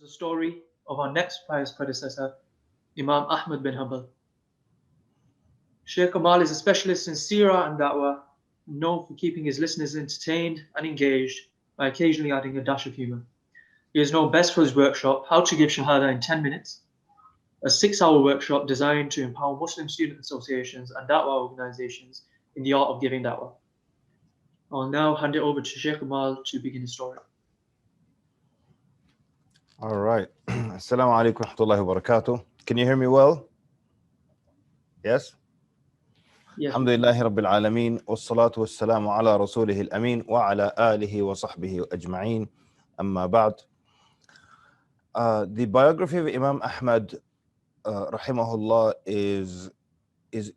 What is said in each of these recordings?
The story of our next pious predecessor, Imam Ahmad bin Hanbal. Shaykh Kamal is a specialist in seerah and da'wah, known for keeping his listeners entertained and engaged by occasionally adding a dash of humor. He is known best for his workshop, How to Give Shahada in 10 Minutes, a 6-hour workshop designed to empower Muslim student associations and da'wah organizations in the art of giving da'wah. I'll now hand it over to Shaykh Kamal to begin his story. All right. Assalamu alaikum wa rahmatullahi wa barakatuh. Can you hear me well? Yes? Yes. Alhamdulillahi Rabbil Alameen. Wassalatu wassalamu ala rasulih al-amin wa ala alihi wa sahbihi ajma'een. Amma ba'd. The biography of Imam Ahmad, rahimahullah, is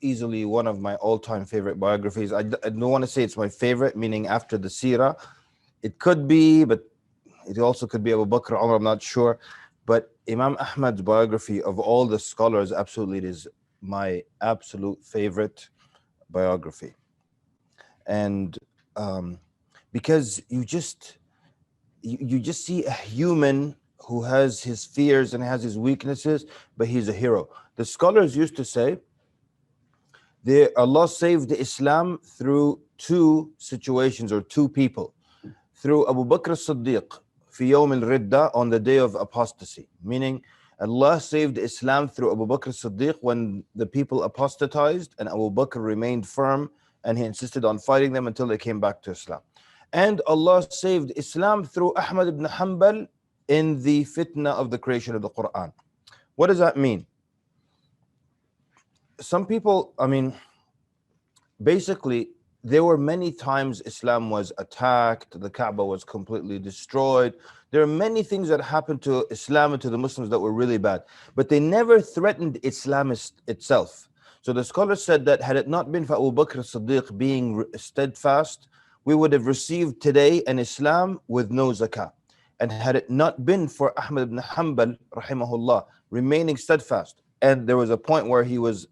easily one of my all-time favorite biographies. I don't want to say it's my favorite, meaning after the seerah. It could be, but it also could be Abu Bakr, Umar, I'm not sure. But Imam Ahmad's biography of all the scholars, absolutely it is my absolute favorite biography. And because you just see a human who has his fears and has his weaknesses, but he's a hero. The scholars used to say, Allah saved Islam through two situations or two people. Through Abu Bakr as-Siddiq, fi yawm al-ridda, on the day of apostasy. Meaning, Allah saved Islam through Abu Bakr as-Siddiq when the people apostatized and Abu Bakr remained firm and he insisted on fighting them until they came back to Islam. And Allah saved Islam through Ahmad ibn Hanbal in the fitna of the creation of the Quran. What does that mean? Some people, basically, there were many times Islam was attacked, the Kaaba was completely destroyed. There are many things that happened to Islam and to the Muslims that were really bad, but they never threatened Islam itself. So the scholars said that had it not been for Abu Bakr as-Siddiq being steadfast, we would have received today an Islam with no zakah. And had it not been for Ahmad ibn Hanbal, rahimahullah, remaining steadfast, and there was a point where he was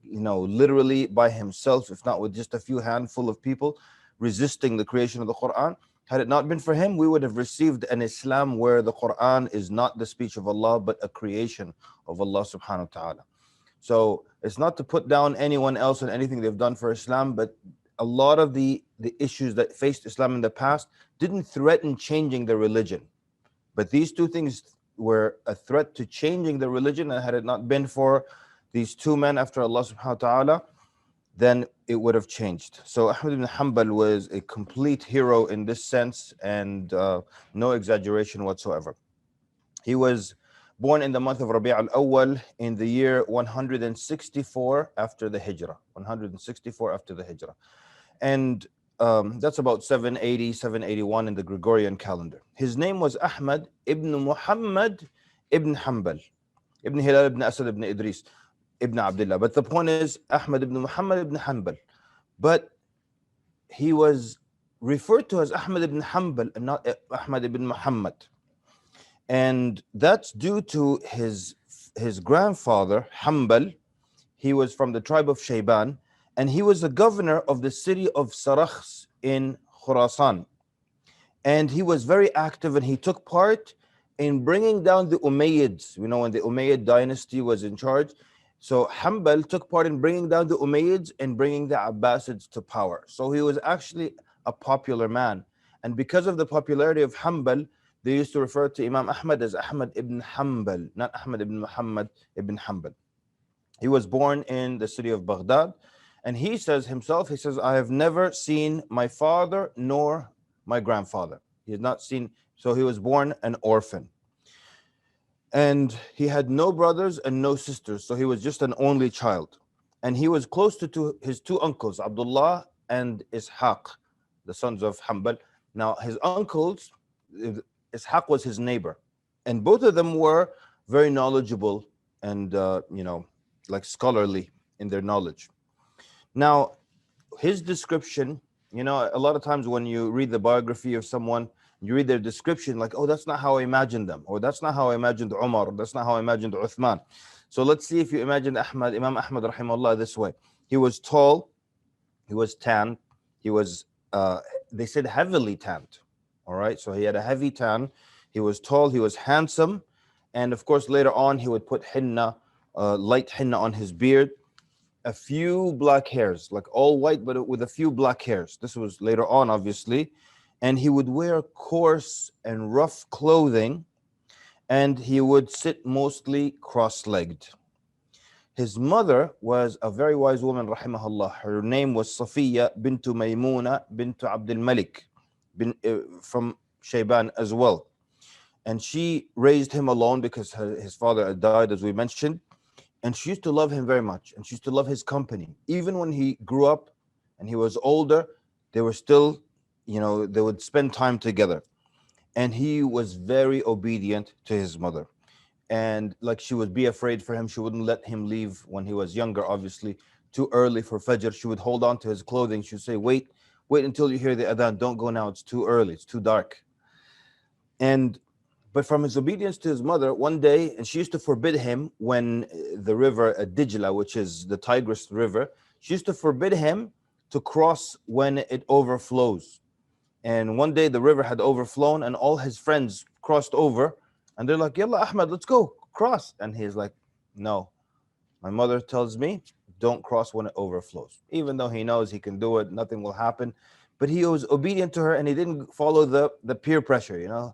literally by himself, if not with just a few handful of people, resisting the creation of the Quran. Had it not been for him, we would have received an Islam where the Quran is not the speech of Allah, but a creation of Allah subhanahu wa ta'ala. So it's not to put down anyone else and anything they've done for Islam, but a lot of the issues that faced Islam in the past didn't threaten changing the religion. But these two things were a threat to changing the religion, and had it not been for these two men after Allah subhanahu wa ta'ala, then it would have changed. So Ahmad ibn Hanbal was a complete hero in this sense, and no exaggeration whatsoever. He was born in the month of Rabi' al-Awwal in the year 164 after the Hijrah. 164 after the Hijrah. And that's about 780, 781 in the Gregorian calendar. His name was Ahmad ibn Muhammad ibn Hanbal, ibn Hilal ibn Asad ibn Idris, ibn Abdullah. But the point is Ahmad ibn Muhammad ibn Hanbal. But he was referred to as Ahmad ibn Hanbal and not Ahmad ibn Muhammad. And that's due to his grandfather, Hanbal. He was from the tribe of Shayban, and he was the governor of the city of Sarakhs in Khurasan. And he was very active, and he took part in bringing down the Umayyads. When the Umayyad dynasty was in charge. So Hanbal took part in bringing down the Umayyads and bringing the Abbasids to power. So he was actually a popular man. And because of the popularity of Hanbal, they used to refer to Imam Ahmad as Ahmad ibn Hanbal, not Ahmad ibn Muhammad ibn Hanbal. He was born in the city of Baghdad. And he says himself, I have never seen my father nor my grandfather. He had not seen, so he was born an orphan. And he had no brothers and no sisters, so he was just an only child. And he was close to his two uncles, Abdullah and Ishaq, the sons of Hanbal. Now, his uncles, Ishaq was his neighbor. And both of them were very knowledgeable and, like scholarly in their knowledge. Now, his description, a lot of times when you read the biography of someone, you read their description like, oh, that's not how I imagined them, or that's not how I imagined Umar, that's not how I imagined Uthman. So let's see if you imagine Imam Ahmad rahimahullah this way. He was tall, he was tanned, he was, they said heavily tanned, all right? So he had a heavy tan, he was tall, he was handsome, And of course, later on, he would put henna, light henna on his beard, a few black hairs, like all white, but with a few black hairs. This was later on, obviously. And he would wear coarse and rough clothing, and he would sit mostly cross-legged. His mother was a very wise woman, rahimahullah. Her name was Safiya bintu Maymuna bintu Abdul Malik, from Shayban as well. And she raised him alone because his father had died, as we mentioned. And she used to love him very much. And she used to love his company. Even when he grew up and he was older, they were still, they would spend time together. And he was very obedient to his mother. And like, she would be afraid for him. She wouldn't let him leave when he was younger, obviously, too early for Fajr. She would hold on to his clothing. She would say, wait until you hear the adhan. Don't go now. It's too early. It's too dark. But from his obedience to his mother, one day, and she used to forbid him when the river Dijla, which is the Tigris River, she used to forbid him to cross when it overflows. And one day the river had overflown and all his friends crossed over, and they're like, Yalla Ahmad, let's go, cross. And he's like, no, my mother tells me don't cross when it overflows. Even though he knows he can do it, nothing will happen. But he was obedient to her and he didn't follow the peer pressure,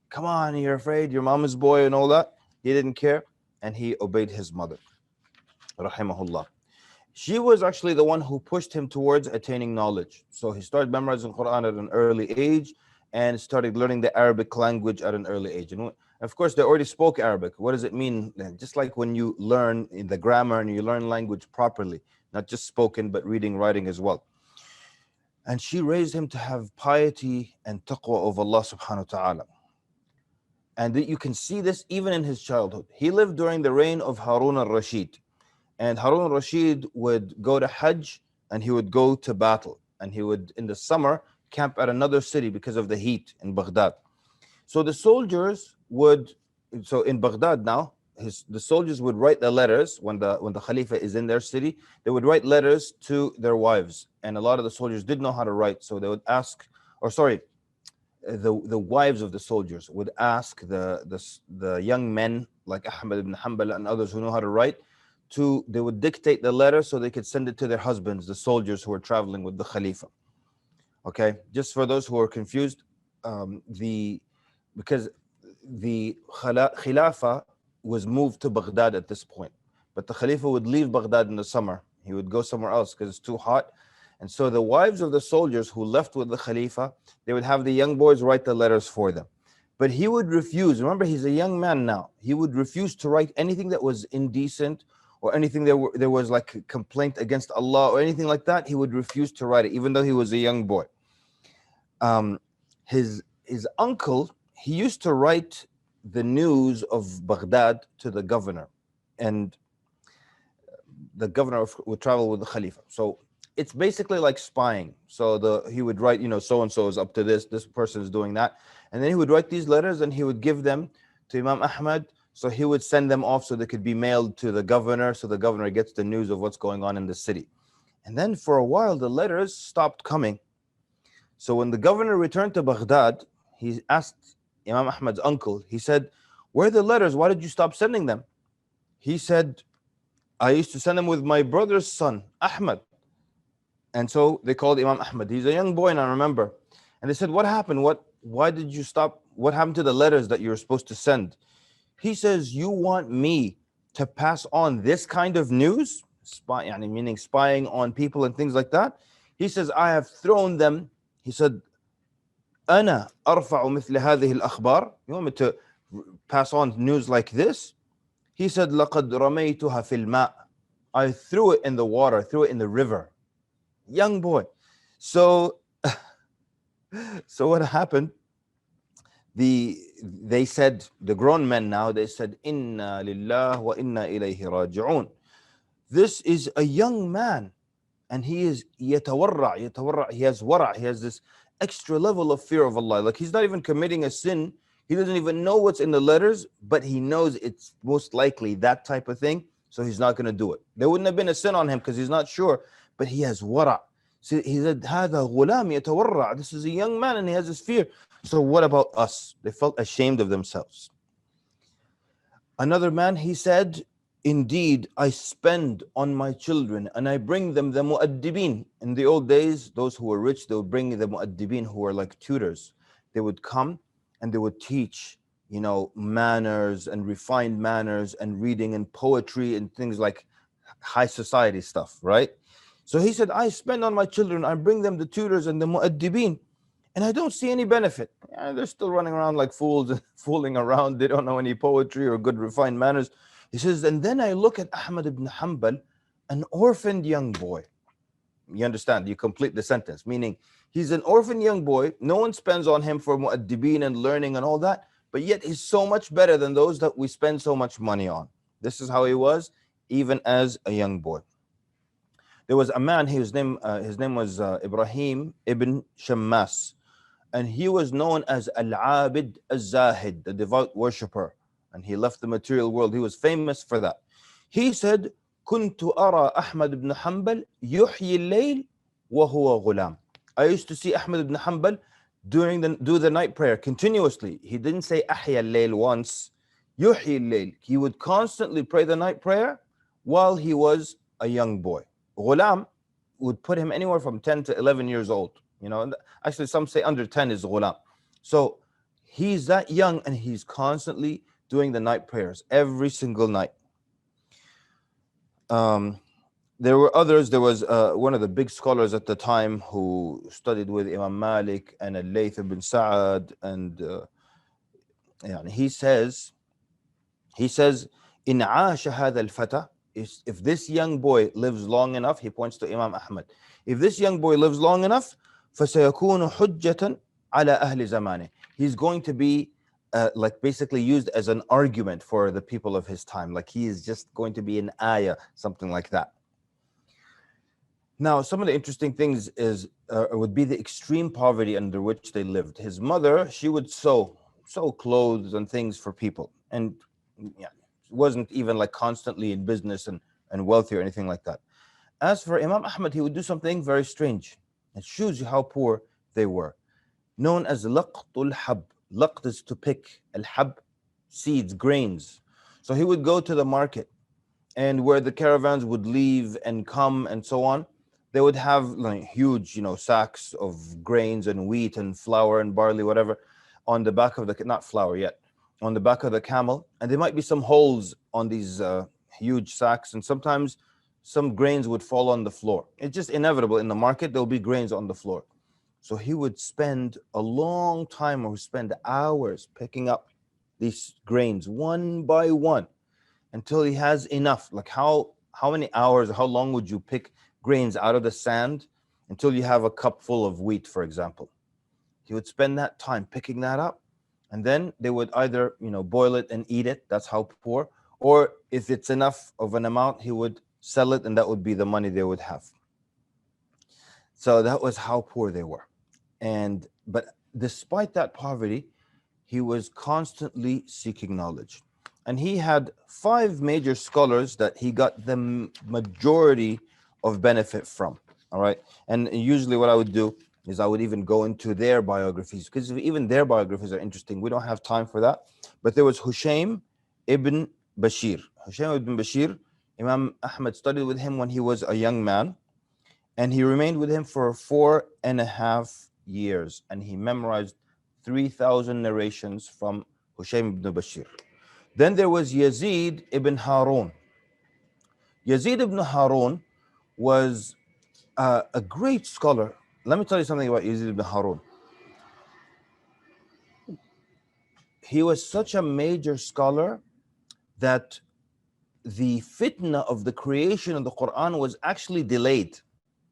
Come on, you're afraid, your mama's boy and all that. He didn't care, and he obeyed his mother, rahimahullah. She was actually the one who pushed him towards attaining knowledge. So he started memorizing Quran at an early age and started learning the Arabic language at an early age. And of course, they already spoke Arabic. What does it mean? Just like when you learn in the grammar and you learn language properly, not just spoken, but reading, writing as well. And she raised him to have piety and taqwa of Allah subhanahu wa ta'ala. And you can see this even in his childhood. He lived during the reign of Harun al-Rashid. And Harun al-Rashid would go to Hajj and he would go to battle. And he would, in the summer, camp at another city because of the heat in Baghdad. So the soldiers in Baghdad now, the soldiers would write the letters when the Khalifa is in their city. They would write letters to their wives. And a lot of the soldiers didn't know how to write. So they would ask, the wives of the soldiers would ask the young men like Ahmad ibn Hanbal and others who know how to write, they would dictate the letter so they could send it to their husbands, the soldiers who were traveling with the Khalifa. Okay, just for those who are confused, because the Khilafah was moved to Baghdad at this point, but the Khalifa would leave Baghdad in the summer. He would go somewhere else because it's too hot. And so the wives of the soldiers who left with the Khalifa, they would have the young boys write the letters for them. But he would refuse. Remember, he's a young man now. He would refuse to write anything that was indecent or anything there was like a complaint against Allah or anything like that. He would refuse to write it, even though he was a young boy. His uncle, he used to write the news of Baghdad to the governor. And the governor would travel with the Khalifa. So it's basically like spying. So he would write, so and so is up to this person is doing that, and then he would write these letters and he would give them to Imam Ahmad. So he would send them off so they could be mailed to the governor, so the governor gets the news of what's going on in the city. And then for a while the letters stopped coming. So when the governor returned to Baghdad, he asked Imam Ahmad's uncle, he said, where are the letters? Why did you stop sending them? He said, I used to send them with my brother's son, Ahmad. And so they called Imam Ahmad. He's a young boy now, remember. And they said, what happened? Why did you stop? What happened to the letters that you were supposed to send? He says, you want me to pass on this kind of news? Meaning spying on people and things like that. He says, I have thrown them. He said, أنا أرفع مثل هذه الأخبار. You want me to pass on news like this? He said, لقد رميتها في الماء. I threw it in the water, threw it in the river. Young boy. So what happened? They said, the grown men now, they said, Inna lillah wa inna ilayhi raji'un. This is a young man, and he is yatawarra. He has wara. He has this extra level of fear of Allah. Like, he's not even committing a sin. He doesn't even know what's in the letters, but he knows it's most likely that type of thing. So he's not going to do it. There wouldn't have been a sin on him because he's not sure, but he has wara. So he said, هذا غلام يتورع. This is a young man and he has this fear. So what about us? They felt ashamed of themselves. Another man, he said, indeed, I spend on my children and I bring them the mu'addibin. In the old days, those who were rich, they would bring the mu'addibin who were like tutors. They would come and they would teach, manners and refined manners and reading and poetry and things like high society stuff, right? So he said, I spend on my children, I bring them the tutors and the mu'addibin, and I don't see any benefit. They're still running around like fools and fooling around. They don't know any poetry or good refined manners. He says, and then I look at Ahmad ibn Hanbal, an orphaned young boy. You understand? You complete the sentence, meaning he's an orphan young boy. No one spends on him for mu'addibin and learning and all that, but yet he's so much better than those that we spend so much money on. This is how he was, even as a young boy. There was a man, his name was Ibrahim ibn Shammas, and he was known as Al-Abid Al-Zahid, the devout worshipper, and he left the material world. He was famous for that. He said, كنت أرى أحمد بن حنبل يحيي الليل وهو غلام. I used to see Ahmad ibn Hanbal do the night prayer continuously. He didn't say أحيا الليل once. يحيي الليل. He would constantly pray the night prayer while he was a young boy. Ghulam would put him anywhere from 10 to 11 years old. Actually some say under 10 is ghulam. So he's that young and he's constantly doing the night prayers every single night. There were others. There was one of the big scholars at the time who studied with Imam Malik and Al-Layth ibn Sa'ad, and he says, in عاش هذا الفتى, if this young boy lives long enough, he points to Imam Ahmad, if this young boy lives long enough, فسيكون حجة على أهل زمانه, he's going to be like basically used as an argument for the people of his time, like he is just going to be an ayah, something like that. Now, some of the interesting things would be the extreme poverty under which they lived. His mother, she would sew clothes and things for people, and wasn't even like constantly in business and wealthy or anything like that. As for Imam Ahmad, he would do something very strange. It shows you how poor they were. Known as laqtul hab. Laqt is to pick, al-hab, seeds, grains. So he would go to the market, and where the caravans would leave and come and so on, they would have like huge, sacks of grains and wheat and flour and barley, whatever, on the back of not flour yet, on the back of the camel. And there might be some holes on these huge sacks, and sometimes some grains would fall on the floor. It's just inevitable in the market, there'll be grains on the floor. So he would spend a long time, or spend hours picking up these grains one by one until he has enough. Like how many hours, how long would you pick grains out of the sand until you have a cup full of wheat, for example? He would spend that time picking that up, and then they would either boil it and eat it. That's how poor. Or if it's enough of an amount, he would sell it, and that would be the money they would have. So that was how poor they were. But despite that poverty, he was constantly seeking knowledge. And he had 5 major scholars that he got the majority of benefit from. All right. And usually what I would do is I would even go into their biographies, because even their biographies are interesting. We don't have time for that. But there was Hushaym ibn Bashir. Hushaym ibn Bashir, Imam Ahmad studied with him when he was a young man, and he remained with him for 4.5 years, and he memorized 3,000 narrations from Hushaym ibn Bashir. Then there was Yazid ibn Harun. Yazid ibn Harun was a great scholar. Let me tell you something about Yazid ibn Harun. He was such a major scholar that the fitna of the creation of the Quran was actually delayed.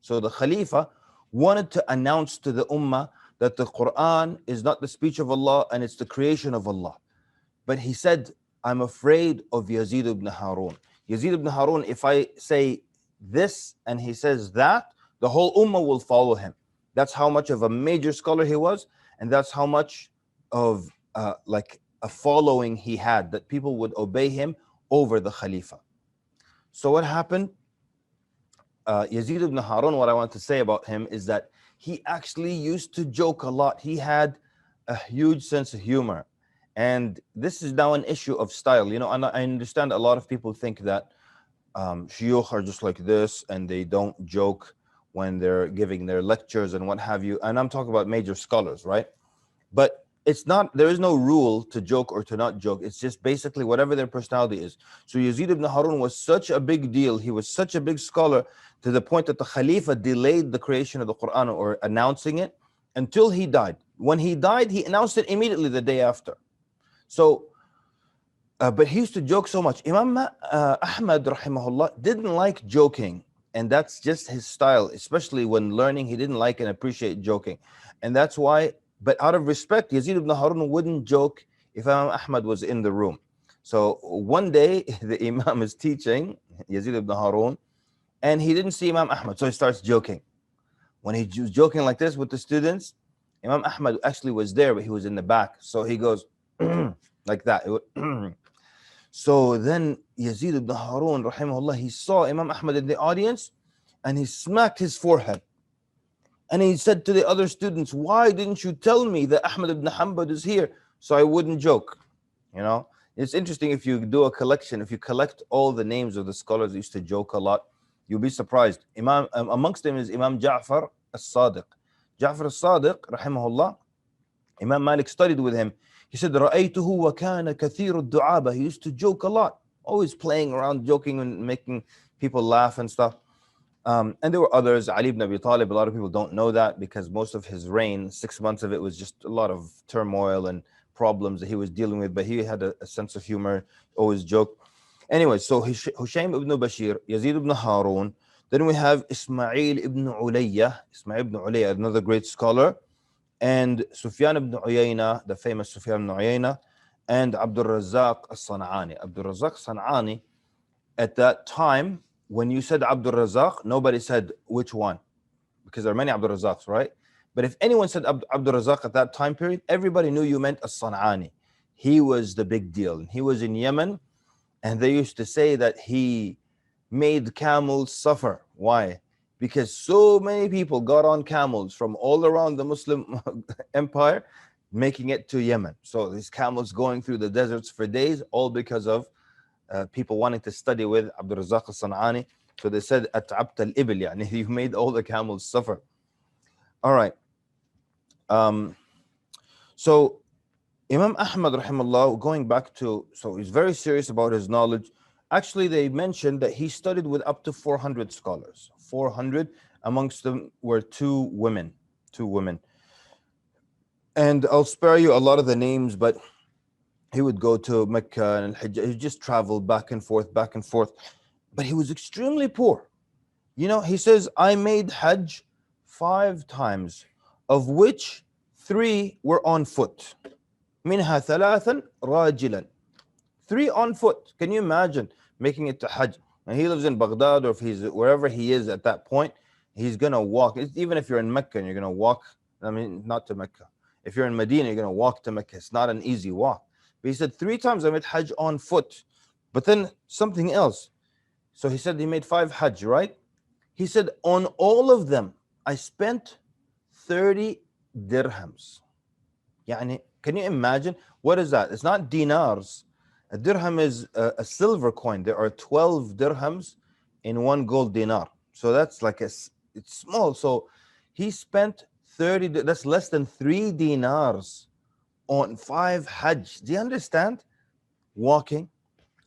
So the Khalifa wanted to announce to the Ummah that the Quran is not the speech of Allah and it's the creation of Allah. But he said, I'm afraid of Yazid ibn Harun. Yazid ibn Harun, if I say this and he says that, the whole Ummah will follow him. That's how much of a major scholar he was, and that's how much of like a following he had, that people would obey him over the Khalifa. So what happened? Yazid ibn Harun, what I want to say about him is that he actually used to joke a lot. He had a huge sense of humor, And this is now an issue of style, you know. And I understand a lot of people think that shuyukh are just like this and they don't joke when they're giving their lectures and what have you. And I'm talking about major scholars, right? But it's not, there is no rule to joke or to not joke. It's just basically whatever their personality is. So Yazid ibn Harun was such a big deal. He was such a big scholar to the point that the Khalifa delayed the creation of the Quran or announcing it until he died. When he died, he announced it immediately the day after. So, but he used to joke so much. Imam Ahmad, rahimahullah, didn't like joking. And that's just his style, especially when learning. He didn't like and appreciate joking. And that's why, but out of respect, Yazid ibn Harun wouldn't joke if Imam Ahmad was in the room. So one day, the Imam is teaching, Yazid ibn Harun, and he didn't see Imam Ahmad. So he starts joking. When he was joking like this with the students, Imam Ahmad actually was there, but he was in the back. So he goes like that. So then Yazid ibn Harun, rahimahullah, he saw Imam Ahmad in the audience and he smacked his forehead. And he said to the other students, why didn't you tell me that Ahmad ibn Hanbal is here so I wouldn't joke? You know, it's interesting if you do a collection, if you collect all the names of the scholars that used to joke a lot, you'll be surprised. Amongst them is Imam Ja'far al-Sadiq. Ja'far al-Sadiq, rahimahullah, Imam Malik studied with him. He said, رَأَيْتُهُ وَكَانَ كَثِيرُ الدُّعَابَةِ. He used to joke a lot, always playing around, joking and making people laugh and stuff. And there were others, Ali ibn Abi Talib. A lot of people don't know that because most of his reign, 6 months of it, was just a lot of turmoil and problems that he was dealing with. But he had a sense of humor, always joked. Anyway, so Hushaym ibn Bashir, Yazid ibn Harun. Then we have Ismail ibn Ulayya, another great scholar. And Sufyan ibn Uyayna, the famous Sufyan ibn Uyayna, and Abdul Razzaq al-San'ani. Abdul Razzaq al-San'ani, at that time, when you said Abdul Razzaq, nobody said which one, because there are many Abdul Razzaqs, right? But if anyone said Abdul Razzaq at that time period, everybody knew you meant al-San'ani. He was the big deal. He was in Yemen, and they used to say that he made camels suffer. Why? Because so many people got on camels from all around the Muslim empire, making it to Yemen. So these camels going through the deserts for days, all because of people wanting to study with Abdul Razzaq al-San'ani. So they said, "At'abta al-ibil," yani you made all the camels suffer. All right. So Imam Ahmad, rahimahullah, going back to, so he's very serious about his knowledge. Actually, they mentioned that he studied with up to 400 scholars. 400, amongst them were two women. And I'll spare you a lot of the names, but he would go to Mecca and Hajj. He just traveled back and forth. But he was extremely poor. You know, he says, I made Hajj 5 times, of which 3 were on foot. منها ثلاثا راجلا. 3 on foot. Can you imagine making it to Hajj? And he lives in Baghdad, or if he's wherever he is at that point, he's gonna walk. Even if you're in Mecca and you're gonna walk, I mean, not to Mecca. If you're in Medina, you're gonna walk to Mecca. It's not an easy walk. But he said 3 times I made Hajj on foot. But then something else. So he said he made 5 Hajj, right? He said on all of them, I spent 30 dirhams. Yani, can you imagine? What is that? It's not dinars. A dirham is a silver coin. There are 12 dirhams in 1 gold dinar. So that's like it's small. So he spent 30, that's less than 3 dinars on 5 Hajj. Do you understand? Walking,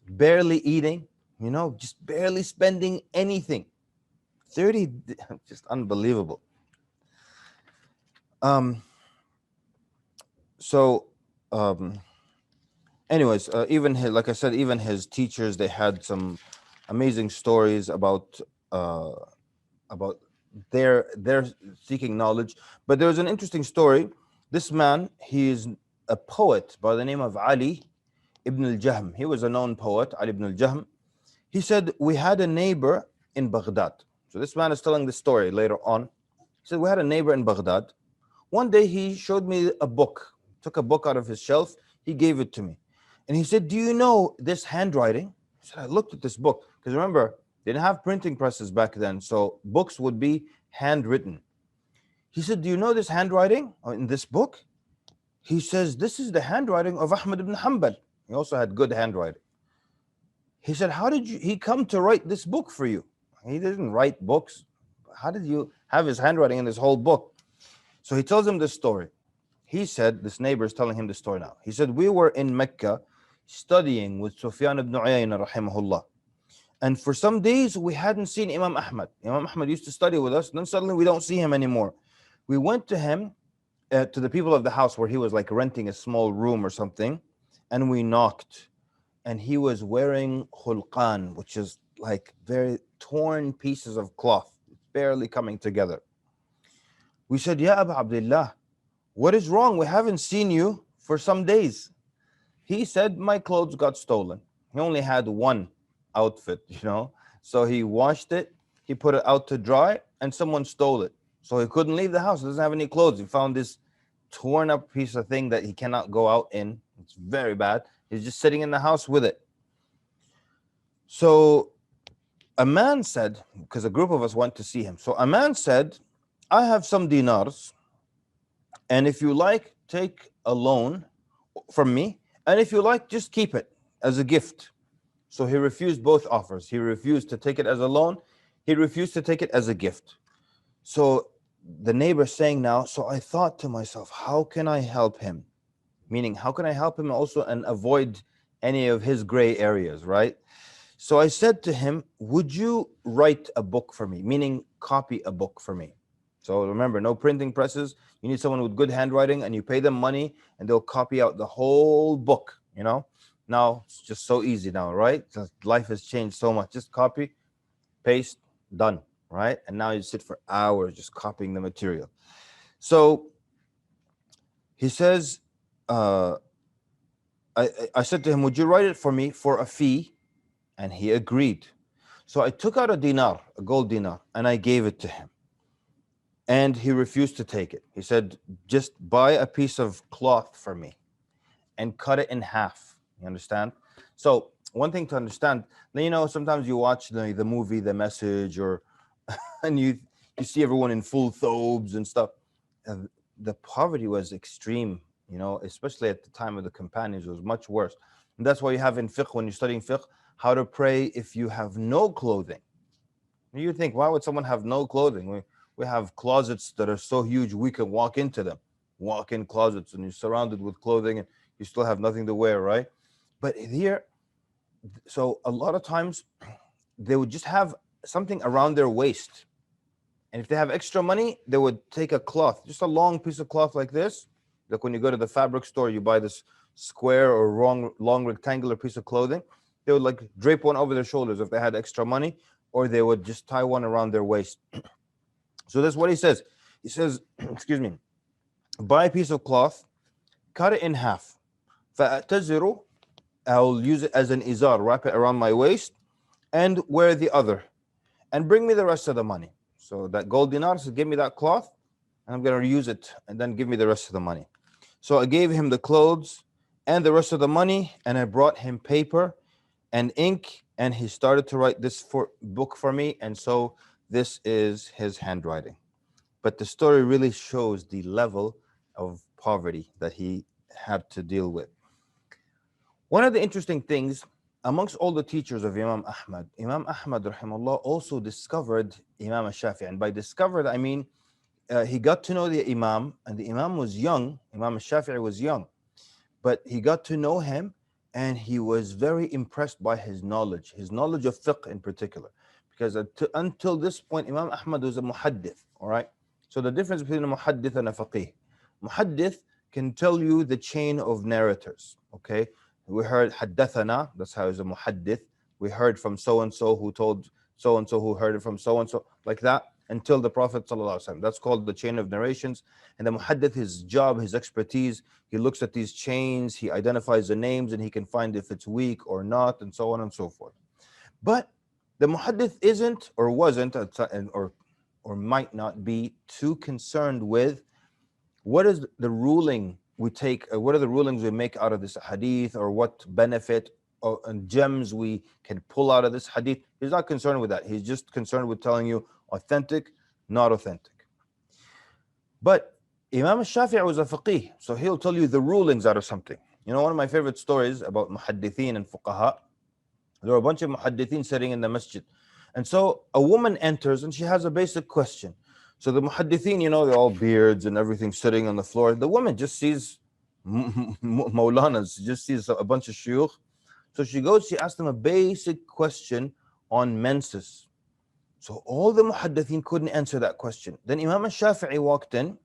barely eating, you know, just barely spending anything. 30, just unbelievable. Anyways, even his, like I said, even his teachers, they had some amazing stories about their seeking knowledge. But there was an interesting story. This man, he is a poet by the name of Ali ibn al-Jahm. He was a known poet, Ali ibn al-Jahm. He said, we had a neighbor in Baghdad. So this man is telling the story later on. He said, we had a neighbor in Baghdad. One day he showed me a book, took a book out of his shelf. He gave it to me. And he said, do you know this handwriting? I said, I looked at this book. Because remember, they didn't have printing presses back then. So books would be handwritten. He said, do you know this handwriting in this book? He says, this is the handwriting of Ahmad ibn Hanbal. He also had good handwriting. He said, how did he come to write this book for you? He didn't write books. How did you have his handwriting in this whole book? So he tells him this story. He said, this neighbor is telling him the story now. He said, we were in Mecca studying with Sufyan ibn Uyayna rahimahullah. And for some days, we hadn't seen Imam Ahmad. Imam Ahmad used to study with us. Then suddenly we don't see him anymore. We went to him, to the people of the house where he was like renting a small room or something. And we knocked. And he was wearing khulqan, which is like very torn pieces of cloth, barely coming together. We said, Ya Abu Abdullah, what is wrong? We haven't seen you for some days. He said, my clothes got stolen. He only had one outfit, So he washed it, he put it out to dry, and someone stole it. So he couldn't leave the house. He doesn't have any clothes. He found this torn up piece of thing that he cannot go out in. It's very bad. He's just sitting in the house with it. So a man said, because a group of us went to see him. So a man said, I have some dinars, and if you like, take a loan from me. And if you like, just keep it as a gift. So he refused both offers. He refused to take it as a loan. He refused to take it as a gift. So the neighbor saying now, so I thought to myself, how can I help him? Meaning, how can I help him also and avoid any of his gray areas, right? So I said to him, would you write a book for me? Meaning, copy a book for me. So remember, no printing presses. You need someone with good handwriting, and you pay them money and they'll copy out the whole book, Now it's just so easy now, right? Life has changed so much. Just copy, paste, done, right? And now you sit for hours just copying the material. So he says, I said to him, would you write it for me for a fee? And he agreed. So I took out a dinar, a gold dinar, and I gave it to him. And he refused to take it. He said, just buy a piece of cloth for me and cut it in half. You understand? So one thing to understand, sometimes you watch the movie The Message, and you see everyone in full thobes and stuff. The poverty was extreme, especially at the time of the companions. It was much worse. And that's why you have in fiqh, when you're studying fiqh, how to pray if you have no clothing. You think, why would someone have no clothing? We have closets that are so huge we can walk into them. Walk-in closets, and you're surrounded with clothing and you still have nothing to wear, right? But here, so a lot of times they would just have something around their waist. And if they have extra money, they would take a cloth, just a long piece of cloth like this. Like when you go to the fabric store, you buy this square or long rectangular piece of clothing. They would like drape one over their shoulders if they had extra money, or they would just tie one around their waist. So that's what he says. He says, excuse me, buy a piece of cloth, cut it in half. فَأَتَزِرُ, I'll use it as an izar, wrap it around my waist, and wear the other. And bring me the rest of the money. So that gold dinar, so give me that cloth, and I'm going to use it, and then give me the rest of the money. So I gave him the clothes and the rest of the money, and I brought him paper and ink, and he started to write this book for me. And so this is his handwriting. But the story really shows the level of poverty that he had to deal with. One of the interesting things, amongst all the teachers of Imam Ahmad rahimahullah also discovered Imam al-Shafi'i. And by discovered, I mean he got to know the Imam, and the Imam was young. Imam al-Shafi'i was young, but he got to know him, and he was very impressed by his knowledge of fiqh in particular. Because until this point, Imam Ahmad was a muhaddith, all right? So the difference between a muhaddith and a faqih. Muhaddith can tell you the chain of narrators, okay? We heard haddathana, that's how he's a muhaddith. We heard from so-and-so who told so-and-so who heard it from so-and-so, like that, until the Prophet ﷺ. That's called the chain of narrations. And the muhaddith, his job, his expertise, he looks at these chains, he identifies the names, and he can find if it's weak or not, and so on and so forth. But the muhaddith isn't, or wasn't, or might not be too concerned with what is the ruling we take, what are the rulings we make out of this hadith, or what benefit and gems we can pull out of this hadith. He's not concerned with that. He's just concerned with telling you authentic, not authentic. But Imam al-Shafi'i was a faqih, so he'll tell you the rulings out of something. You know, one of my favorite stories about muhaddithin and fuqaha, there were a bunch of muhaddithin sitting in the masjid. And so a woman enters and she has a basic question. So the muhaddithin, you know, they're all beards and everything sitting on the floor. The woman just sees Maulanas, just sees a bunch of shuyukh. So she goes, she asks them a basic question on menses. So all the muhaddithin couldn't answer that question. Then Imam al-Shafi'i walked in,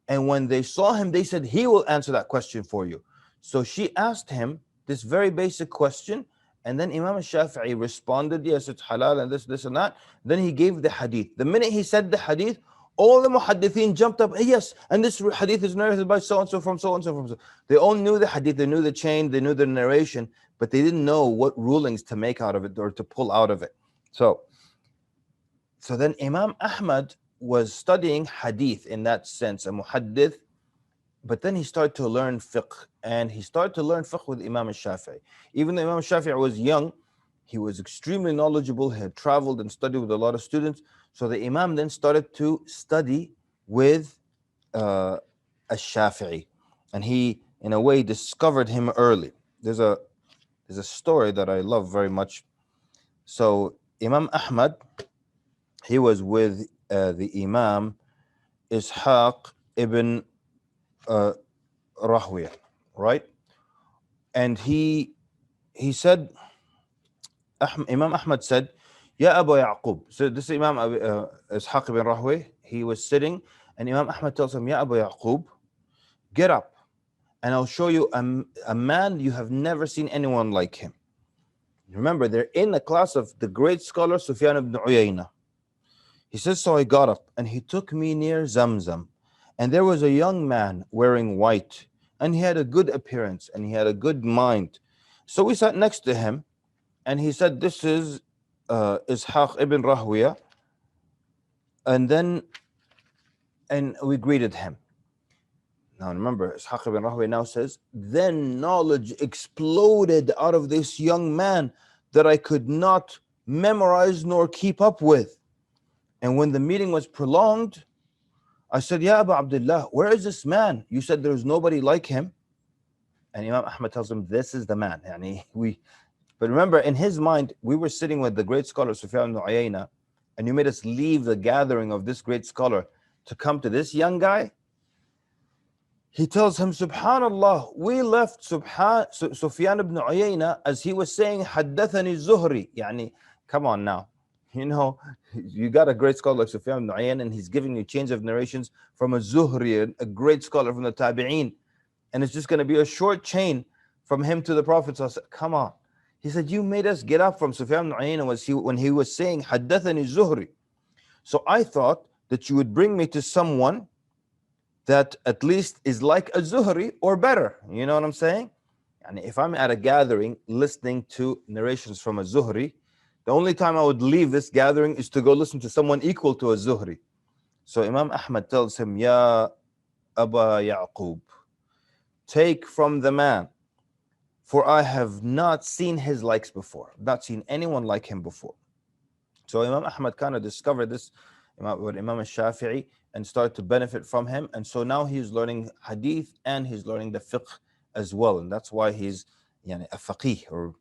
and when they saw him, they said, he will answer that question for you. So she asked him this very basic question, and then Imam al-Shafi'i responded, yes, it's halal and this and that. Then he gave the hadith. The minute he said the hadith, all the muhaddithin jumped up, yes, and this hadith is narrated by so and so from so and so from so. They all knew the hadith, they knew the chain, they knew the narration, but they didn't know what rulings to make out of it or to pull out of it. So then Imam Ahmad was studying hadith in that sense, a muhaddith, but then he started to learn fiqh, and he started to learn fiqh with Imam al-Shafi'i. Even though Imam al-Shafi'i was young, he was extremely knowledgeable, he had traveled and studied with a lot of students. So the Imam then started to study with al-Shafi'i, and he, in a way, discovered him early. There's a story that I love very much. So Imam Ahmad, he was with the Imam Ishaq ibn Rahwiyah, right? And he said, Imam Ahmad said, Ya Abu Yaqub. So this Imam Ishaq ibn Rahwiyah, he was sitting, and Imam Ahmad tells him, Ya Abu Yaqub, get up, and I'll show you a man you have never seen anyone like him. Remember, they're in the class of the great scholar Sufyan ibn Uyayna. He says, so I got up, and he took me near Zamzam, and there was a young man wearing white, and he had a good appearance, and he had a good mind. So we sat next to him, and he said, this is Ishaq ibn Rahwiyah, and we greeted him. Now remember, Ishaq ibn Rahwiyah now says, then knowledge exploded out of this young man that I could not memorize nor keep up with. And when the meeting was prolonged, I said, Ya Abu Abdullah, where is this man? You said there's nobody like him. And Imam Ahmad tells him, this is the man. But remember, in his mind, we were sitting with the great scholar Sufyan ibn Uyayna, and you made us leave the gathering of this great scholar to come to this young guy. He tells him, Subhanallah, we left Sufyan ibn Uyayna as he was saying, Haddathani Zuhri. Come on now. You know, you got a great scholar like Sufyan ibn Uyayna, and he's giving you change of narrations from a Zuhri, a great scholar from the Tabi'een. And it's just going to be a short chain from him to the Prophet. So I said, come on. He said, you made us get up from Sufyan ibn Uyayna when he was saying, Haddathani Zuhri. So I thought that you would bring me to someone that at least is like a Zuhri or better. You know what I'm saying? And if I'm at a gathering listening to narrations from a Zuhri, the only time I would leave this gathering is to go listen to someone equal to a Zuhri. So Imam Ahmad tells him, Ya Aba Yaqub, take from the man, for I have not seen his likes before, not seen anyone like him before. So Imam Ahmad kind of discovered this with Imam al-Shafi'i and started to benefit from him. And so now he's learning hadith and he's learning the fiqh as well. And that's why he's a faqih, or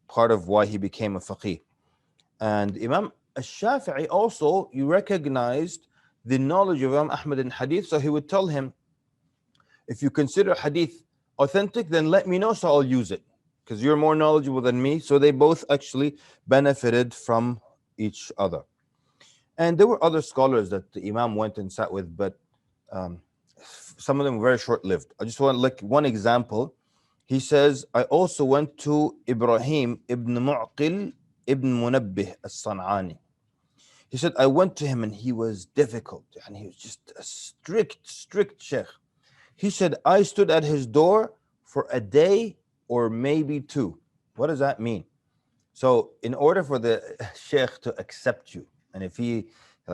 part of why he became a faqih. And Imam al-Shafi'i also, you recognized the knowledge of Imam Ahmad in hadith. So he would tell him, if you consider hadith authentic, then let me know, so I'll use it, because you're more knowledgeable than me. So they both actually benefited from each other. And there were other scholars that the Imam went and sat with, but some of them were very short-lived. I just want like one example. He says, I also went to Ibrahim ibn Mu'qil ibn Munabbih as-San'ani. He said, I went to him and he was difficult, and he was just a strict sheikh. He said, I stood at his door for a day or maybe two. What does that mean? So in order for the sheikh to accept you, and if he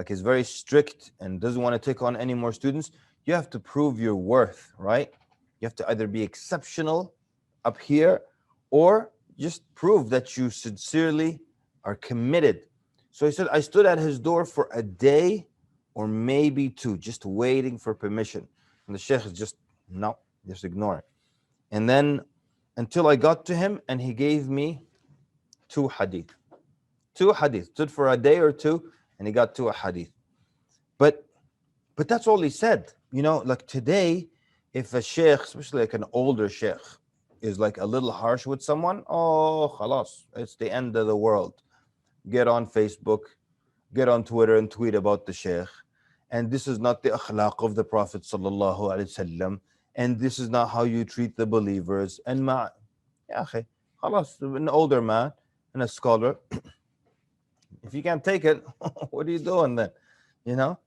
is very strict and doesn't want to take on any more students, you have to prove your worth, right? You have to either be exceptional up here or just prove that you sincerely are committed. So he said, I stood at his door for a day or maybe two, just waiting for permission. And the Shaykh is just, no, just ignore it. And then until I got to him and he gave me two hadith. Two hadith. Stood for a day or two and he got two hadith. But that's all he said. You know, like today, if a sheikh, especially like an older sheikh, is like a little harsh with someone, oh, khalas, it's the end of the world. Get on Facebook, get on Twitter and tweet about the sheikh. And this is not the akhlaq of the Prophet sallallahu alaihi wasallam. And this is not how you treat the believers. And ya akhi, khalas, an older man and a scholar. If you can't take it, what are you doing then? You know?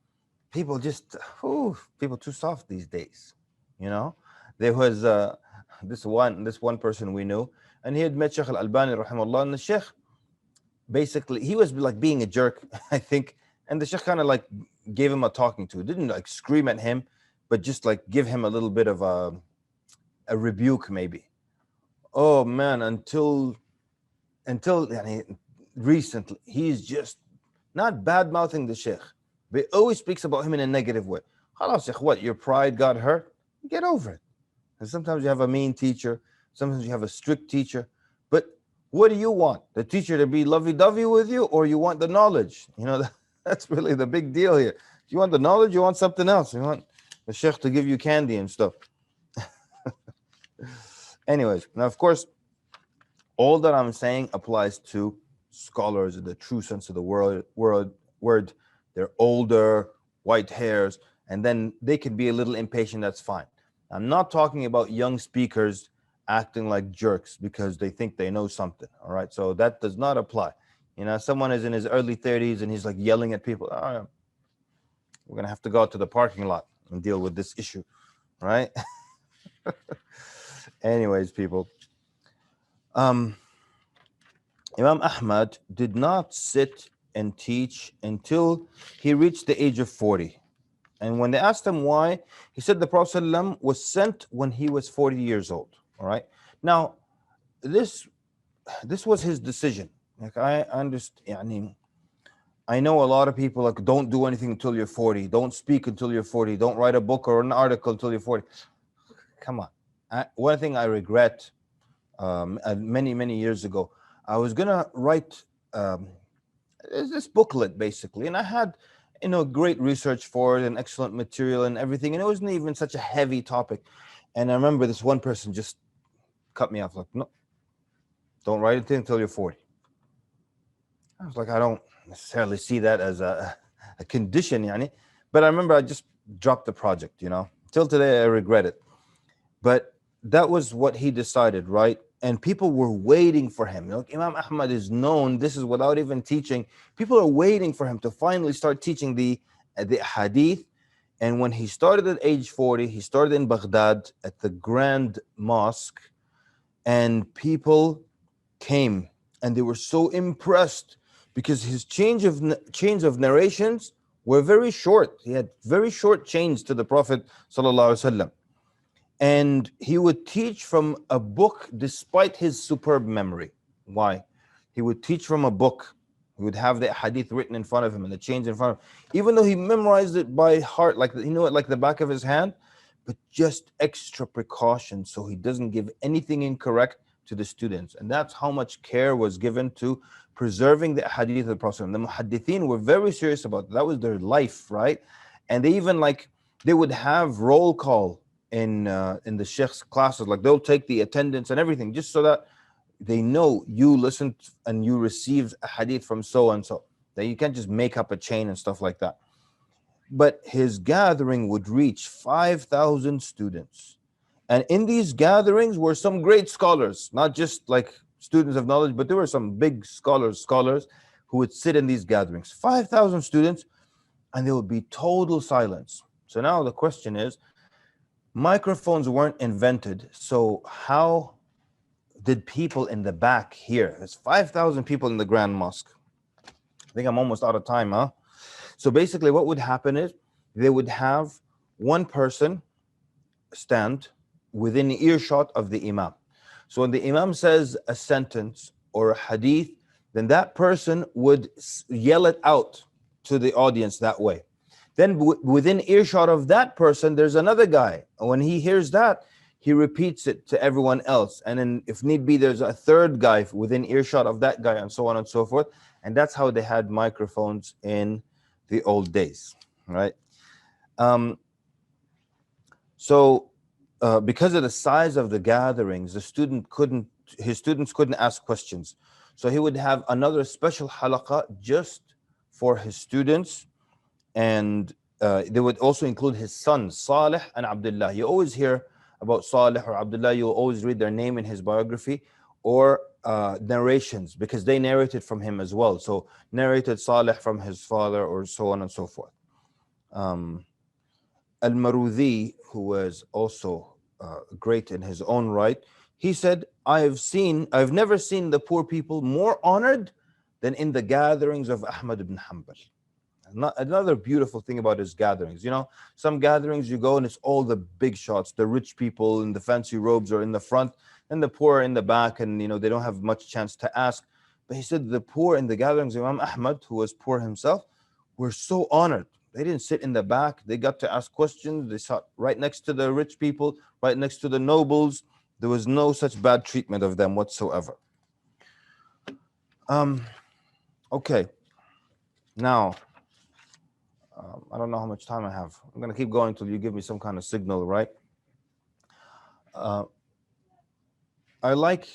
People just, people too soft these days. You know, there was this one person we knew, and he had met Shaykh Al-Albani rahimahullah, and the Shaykh basically, he was like being a jerk, I think, and the Shaykh kind of like gave him a talking to. Didn't like scream at him, but just like give him a little bit of a rebuke maybe. Oh man, until recently, he's just not bad mouthing the Shaykh. But he always speaks about him in a negative way. Khalas, Sheikh, what? Your pride got hurt? Get over it. And sometimes you have a mean teacher. Sometimes you have a strict teacher. But what do you want? The teacher to be lovey-dovey with you, or you want the knowledge? You know, that's really the big deal here. If you want the knowledge, you want something else. You want the Sheikh to give you candy and stuff. Anyways, now, of course, all that I'm saying applies to scholars in the true sense of the word. They're older, white hairs, and then they can be a little impatient. That's fine. I'm not talking about young speakers acting like jerks because they think they know something. All right. So that does not apply. You know, someone is in his early 30s and he's like yelling at people. Oh, we're going to have to go out to the parking lot and deal with this issue. Right. Anyways, people. Imam Ahmad did not sit and teach until he reached the age of 40. And when they asked him why, he said the Prophet ﷺ was sent when he was 40 years old. All right. Now, this was his decision. Like I understand. I know a lot of people like don't do anything until you're 40. Don't speak until you're 40. Don't write a book or an article until you're 40. Come on. One thing I regret many years ago, I was gonna write this booklet basically, and I had great research for it and excellent material and everything, and it wasn't even such a heavy topic. And I remember this one person just cut me off like, no, don't write it until you're 40. I was like, I don't necessarily see that as a condition, yani. But I remember I just dropped the project, till today I regret it. But that was what he decided, right? And people were waiting for him. Imam Ahmad is known, this is without even teaching. People are waiting for him to finally start teaching the hadith. And when he started at age 40, he started in Baghdad at the Grand Mosque. And people came and they were so impressed because his chains of narrations were very short. He had very short chains to the Prophet ﷺ. And he would teach from a book despite his superb memory. Why? He would teach from a book. He would have the hadith written in front of him and the chains in front of him. Even though he memorized it by heart, like he knew it like the back of his hand, but just extra precaution so he doesn't give anything incorrect to the students. And that's how much care was given to preserving the hadith of the Prophet. The muhaddithin were very serious about that. That was their life, right? And they even they would have roll call in the sheikh's classes, like they'll take the attendance and everything just so that they know you listened and you received a hadith from so and so, that you can't just make up a chain and stuff like that. But his gathering would reach 5,000 students, and in these gatherings were some great scholars, not just like students of knowledge, but there were some big scholars who would sit in these gatherings. 5,000 students, and there would be total silence. So now the question is, microphones weren't invented, so how did people in the back hear? There's 5,000 people in the Grand Mosque. I think I'm almost out of time, huh? So basically what would happen is they would have one person stand within earshot of the Imam. So when the Imam says a sentence or a hadith, then that person would yell it out to the audience that way. Then within earshot of that person, there's another guy. And when he hears that, he repeats it to everyone else. And then if need be, there's a third guy within earshot of that guy, and so on and so forth. And that's how they had microphones in the old days, right? So because of the size of the gatherings, his students couldn't ask questions. So he would have another special halaqa just for his students, and they would also include his sons, Salih and Abdullah. You always hear about Salih or Abdullah, you'll always read their name in his biography, or narrations, because they narrated from him as well. So narrated Salih from his father, or so on and so forth. Al-Marudhi, who was also great in his own right, he said, I've never seen the poor people more honored than in the gatherings of Ahmad ibn Hanbal. Another beautiful thing about his gatherings, some gatherings you go and it's all the big shots, the rich people in the fancy robes are in the front, and the poor are in the back, and they don't have much chance to ask. But he said the poor in the gatherings of Imam Ahmad, who was poor himself, were so honored. They didn't sit in the back. They got to ask questions. They sat right next to the rich people, right next to the nobles. There was no such bad treatment of them whatsoever. Okay. Now, I don't know how much time I have. I'm going to keep going until you give me some kind of signal, right? I like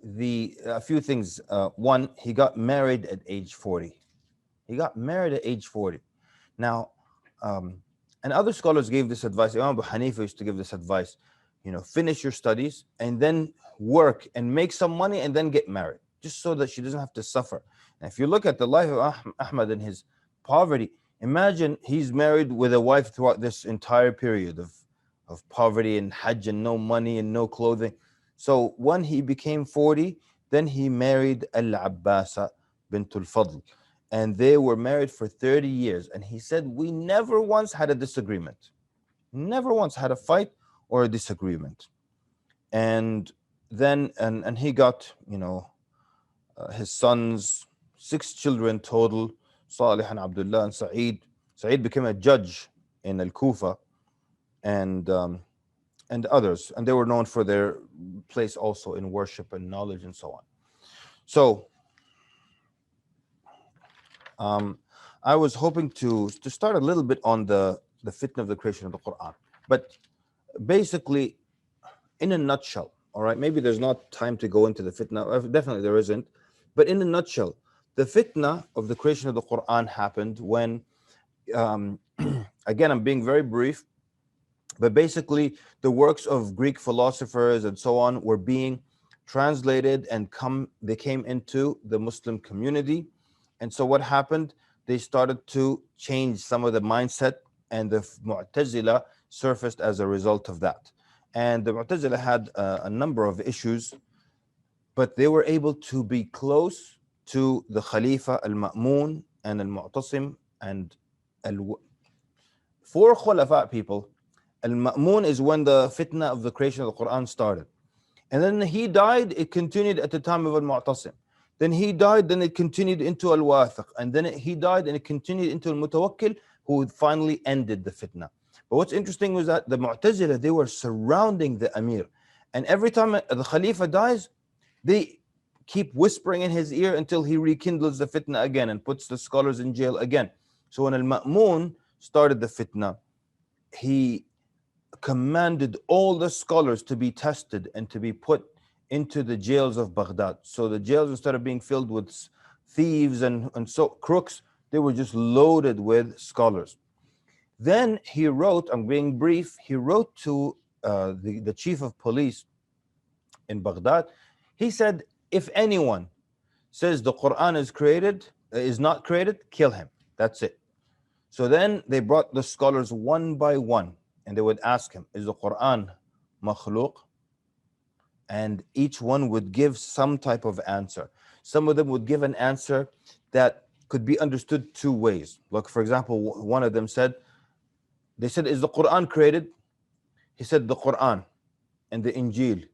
a few things. One, he got married at age 40. He got married at age 40. Now, and other scholars gave this advice. Imam Abu Hanifa used to give this advice, finish your studies and then work and make some money and then get married, just so that she doesn't have to suffer. And if you look at the life of Ahmad and his poverty, imagine he's married with a wife throughout this entire period of poverty and hajj and no money and no clothing. So when he became 40, then he married Al-Abbasa bint al-Fadl. And they were married for 30 years. And he said, we never once had a disagreement. Never once had a fight or a disagreement. And then, and he got, his sons, 6 children total, Salih and Abdullah and Sa'id. Sa'id became a judge in Al-Kufa and others. And they were known for their place also in worship and knowledge and so on. So, I was hoping to start a little bit on the fitna of the creation of the Quran. But basically, in a nutshell, all right, maybe there's not time to go into the fitna. Definitely there isn't. But in a nutshell, the fitna of the creation of the Quran happened when, again, I'm being very brief, but basically the works of Greek philosophers and so on were being translated and they came into the Muslim community. And so what happened? They started to change some of the mindset, and the Mu'tazila surfaced as a result of that. And the Mu'tazila had a number of issues, but they were able to be close to the Khalifa al-Ma'mun and al-Mu'tasim and 4 Khulafa people. Al-Ma'mun is when the fitna of the creation of the Quran started. And then he died, it continued at the time of al-Mu'tasim. Then he died, then it continued into al-Wathiq. And then he died and it continued into al-Mutawakkil, who finally ended the fitna. But what's interesting was that the Mu'tazila, they were surrounding the Amir. And every time the Khalifa dies, they keep whispering in his ear until he rekindles the fitna again and puts the scholars in jail again. So when al-Ma'mun started the fitna, he commanded all the scholars to be tested and to be put into the jails of Baghdad. So the jails, instead of being filled with thieves and so crooks, they were just loaded with scholars. Then he wrote, I'm being brief, he wrote to the chief of police in Baghdad. He said, if anyone says the Quran is not created, kill him. That's it. So then they brought the scholars one by one, and they would ask him, is the Quran makhluq? And each one would give some type of answer. Some of them would give an answer that could be understood 2 ways. Like, for example, one of them said, they said, is the Quran created? He said, the Quran and the Injil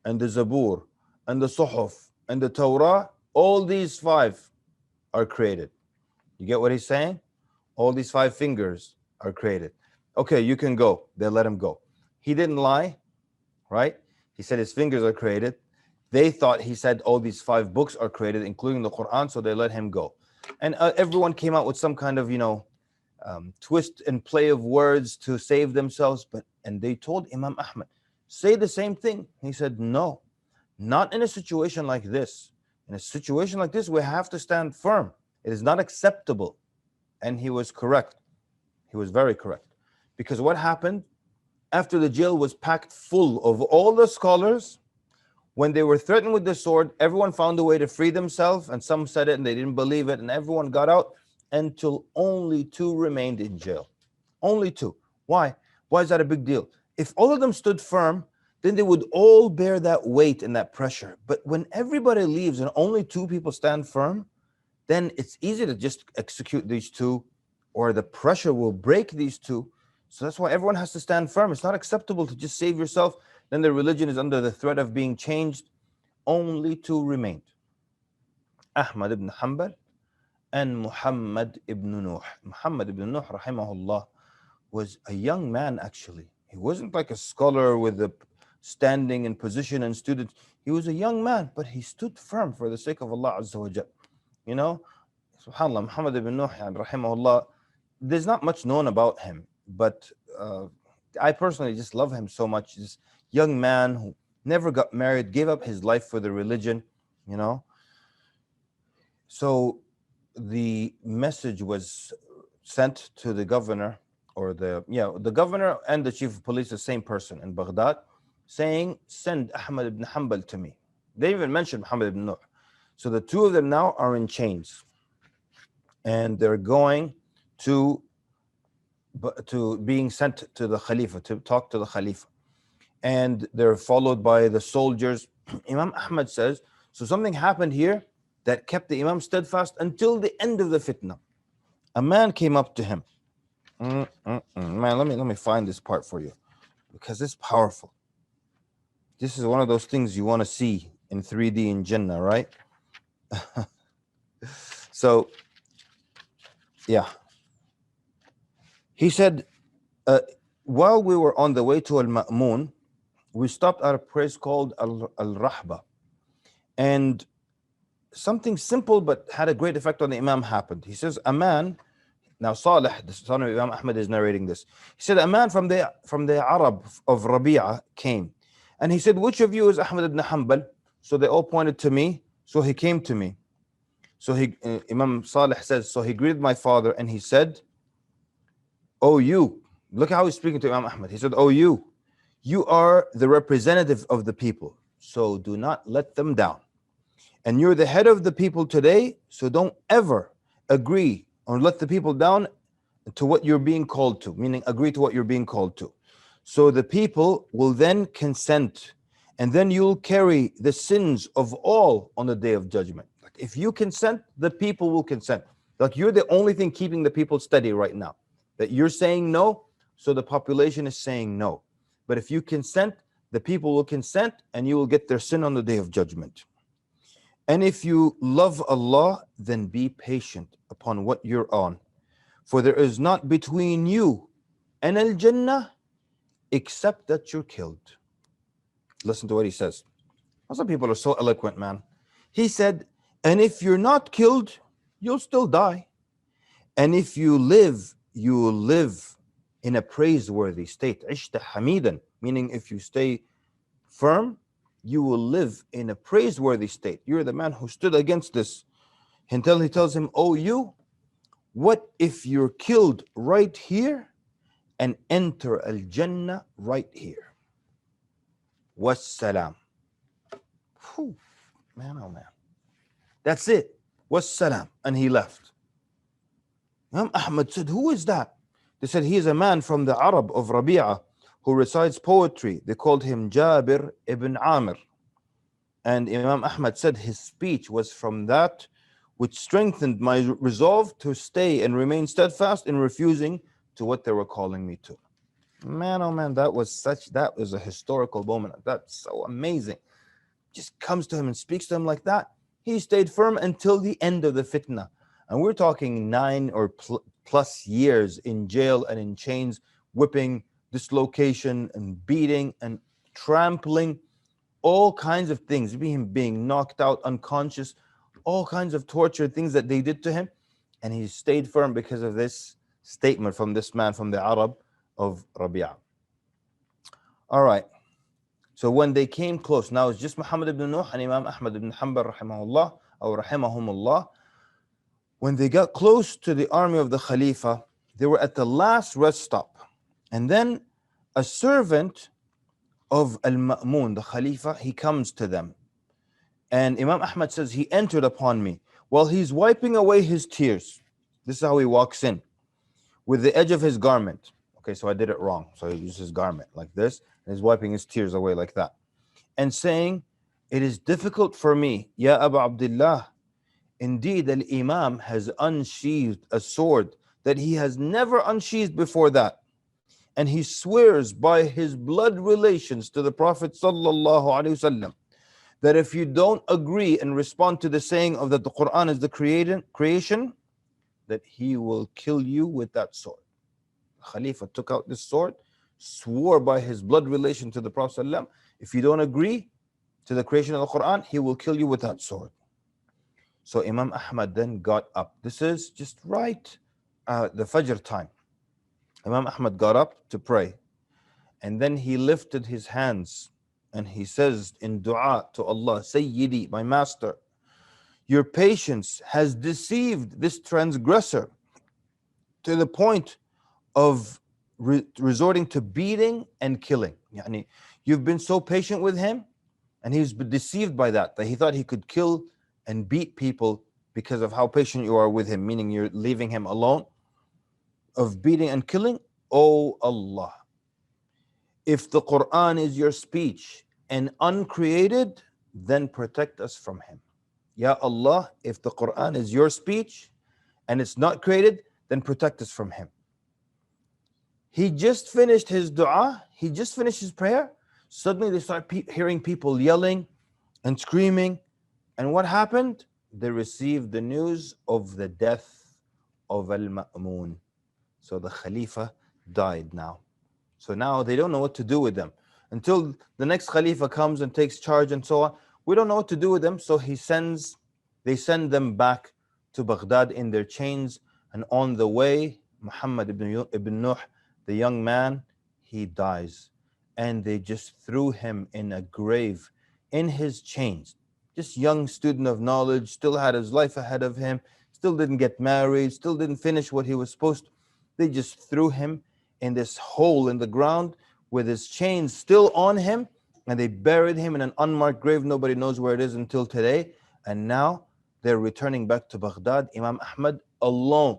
and the Zabur and the Suhuf and the Torah, all these 5 are created. You get what he's saying? all these 5 fingers are created. Okay, you can go. They let him go. He didn't lie, right? He said his fingers are created. They thought he said all these 5 books are created, including the Quran, so they let him go. And everyone came out with some kind of, twist and play of words to save themselves. And they told Imam Ahmad, say the same thing. He said, no, not in a situation like this. In a situation like this, we have to stand firm. It is not acceptable. And he was correct. He was very correct. Because what happened after the jail was packed full of all the scholars, when they were threatened with the sword, everyone found a way to free themselves, and some said it and they didn't believe it, and everyone got out until only 2 remained in jail. Only 2. Why? Why is that a big deal? If all of them stood firm, then they would all bear that weight and that pressure. But when everybody leaves and only 2 people stand firm, then it's easy to just execute these 2, or the pressure will break these 2. So that's why everyone has to stand firm. It's not acceptable to just save yourself. Then the religion is under the threat of being changed. Only 2 remained. Ahmad ibn Hanbal and Muhammad ibn Nuh. Muhammad ibn Nuh, rahimahullah, was a young man actually. He wasn't like a scholar with a standing and position and students. He was a young man, but he stood firm for the sake of Allah Azza wa Jal. SubhanAllah, Muhammad ibn Nuh, rahimahullah, there's not much known about him, but I personally just love him so much. This young man who never got married, gave up his life for the religion, So the message was sent to the governor, or the governor and the chief of police, the same person in Baghdad, saying, send Ahmad ibn Hanbal to me. They even mentioned Muhammad ibn Nuh. So the 2 of them now are in chains, and they're going to being sent to the Khalifa, to talk to the Khalifa. And they're followed by the soldiers. Imam Ahmad says, so something happened here that kept the Imam steadfast until the end of the fitna. A man came up to him. Man, let me find this part for you, because it's powerful. This is one of those things you want to see in 3D in Jannah, right? So, yeah. He said, while we were on the way to Al-Ma'mun, we stopped at a place called Al-Rahba. And something simple but had a great effect on the Imam happened. He says, a man, now Salih, the son of Imam Ahmad, is narrating this. He said, a man from the Arab of Rabi'a came. And he said, which of you is Ahmad ibn Hanbal? So they all pointed to me. So he came to me. So Imam Salih says, so he greeted my father and he said, oh, you. Look how he's speaking to Imam Ahmad. He said, oh, you are the representative of the people. So do not let them down. And you're the head of the people today. So don't ever agree or let the people down to what you're being called to, meaning agree to what you're being called to. So the people will then consent, and then you'll carry the sins of all on the day of judgment. Like if you consent, the people will consent. Like you're the only thing keeping the people steady right now. That you're saying no, so the population is saying no. But if you consent, the people will consent, and you will get their sin on the day of judgment. And if you love Allah, then be patient upon what you're on. For there is not between you and Al-Jannah except that you're killed. Listen to what he says. Some people are so eloquent, man. He said, and if you're not killed, you'll still die. And if you live, you will live in a praiseworthy state. Ishta hamidan, meaning if you stay firm, you will live in a praiseworthy state. You're the man who stood against this. Until he tells him, oh, you, what if you're killed right here and enter Al-Jannah right here? Wassalam. Whew, man, oh man. That's it. Wassalam. And he left. Imam Ahmad said, who is that? They said, he is a man from the Arab of Rabi'a who recites poetry. They called him Jabir ibn Amir. And Imam Ahmad said his speech was from that which strengthened my resolve to stay and remain steadfast in refusing to what they were calling me to. Man, oh man, that was a historical moment. That's so amazing. Just comes to him and speaks to him like that. He stayed firm until the end of the fitna. And we're talking plus years in jail and in chains, whipping, dislocation, and beating and trampling, all kinds of things, being knocked out, unconscious, all kinds of torture, things that they did to him. And he stayed firm because of this statement from this man from the Arab of Rabi'a. All right. So when they came close, now it's just Muhammad ibn Nuh and Imam Ahmad ibn Hanbal rahimahullah, or rahimahumullah. When they got close to the army of the Khalifa, they were at the last rest stop. And then a servant of Al-Ma'mun, the Khalifa, he comes to them. And Imam Ahmad says, he entered upon me while he's wiping away his tears. This is how he walks in, with the edge of his garment. Okay, so I did it wrong. So he used his garment like this, and he's wiping his tears away like that. And saying, it is difficult for me, Ya Abu Abdullah. Indeed, Al-Imam has unsheathed a sword that he has never unsheathed before that. And he swears by his blood relations to the Prophet sallallahu alaihi wasallam that if you don't agree and respond to the saying of that the Quran is the creation, that he will kill you with that sword. Khalifa took out this sword, swore by his blood relation to the Prophet sallallahu, if you don't agree to the creation of the Quran, he will kill you with that sword. So Imam Ahmad then got up. This is just right the Fajr time. Imam Ahmad got up to pray, and then he lifted his hands and he says in dua to Allah, Sayyidi, my master, your patience has deceived this transgressor to the point of resorting to beating and killing. Yani, you've been so patient with him, and he's been deceived by that he thought he could kill and beat people because of how patient you are with him, meaning you're leaving him alone, of beating and killing. Oh Allah, if the Quran is your speech and uncreated, then protect us from him. Ya Allah, if the Quran is your speech and it's not created, then protect us from him. He just finished his dua, he just finished his prayer. Suddenly they start hearing people yelling and screaming. And what happened? They received the news of the death of Al-Ma'mun. So the Khalifa died now. So now they don't know what to do with them. Until the next Khalifa comes and takes charge and so on, we don't know what to do with them. So they send them back to Baghdad in their chains. And on the way, Muhammad ibn Nuh, the young man, he dies. And they just threw him in a grave in his chains. Just young student of knowledge, still had his life ahead of him, still didn't get married, still didn't finish what he was supposed to. They just threw him in this hole in the ground with his chains still on him, and they buried him in an unmarked grave. Nobody knows where it is until today. And now they're returning back to Baghdad. Imam Ahmad alone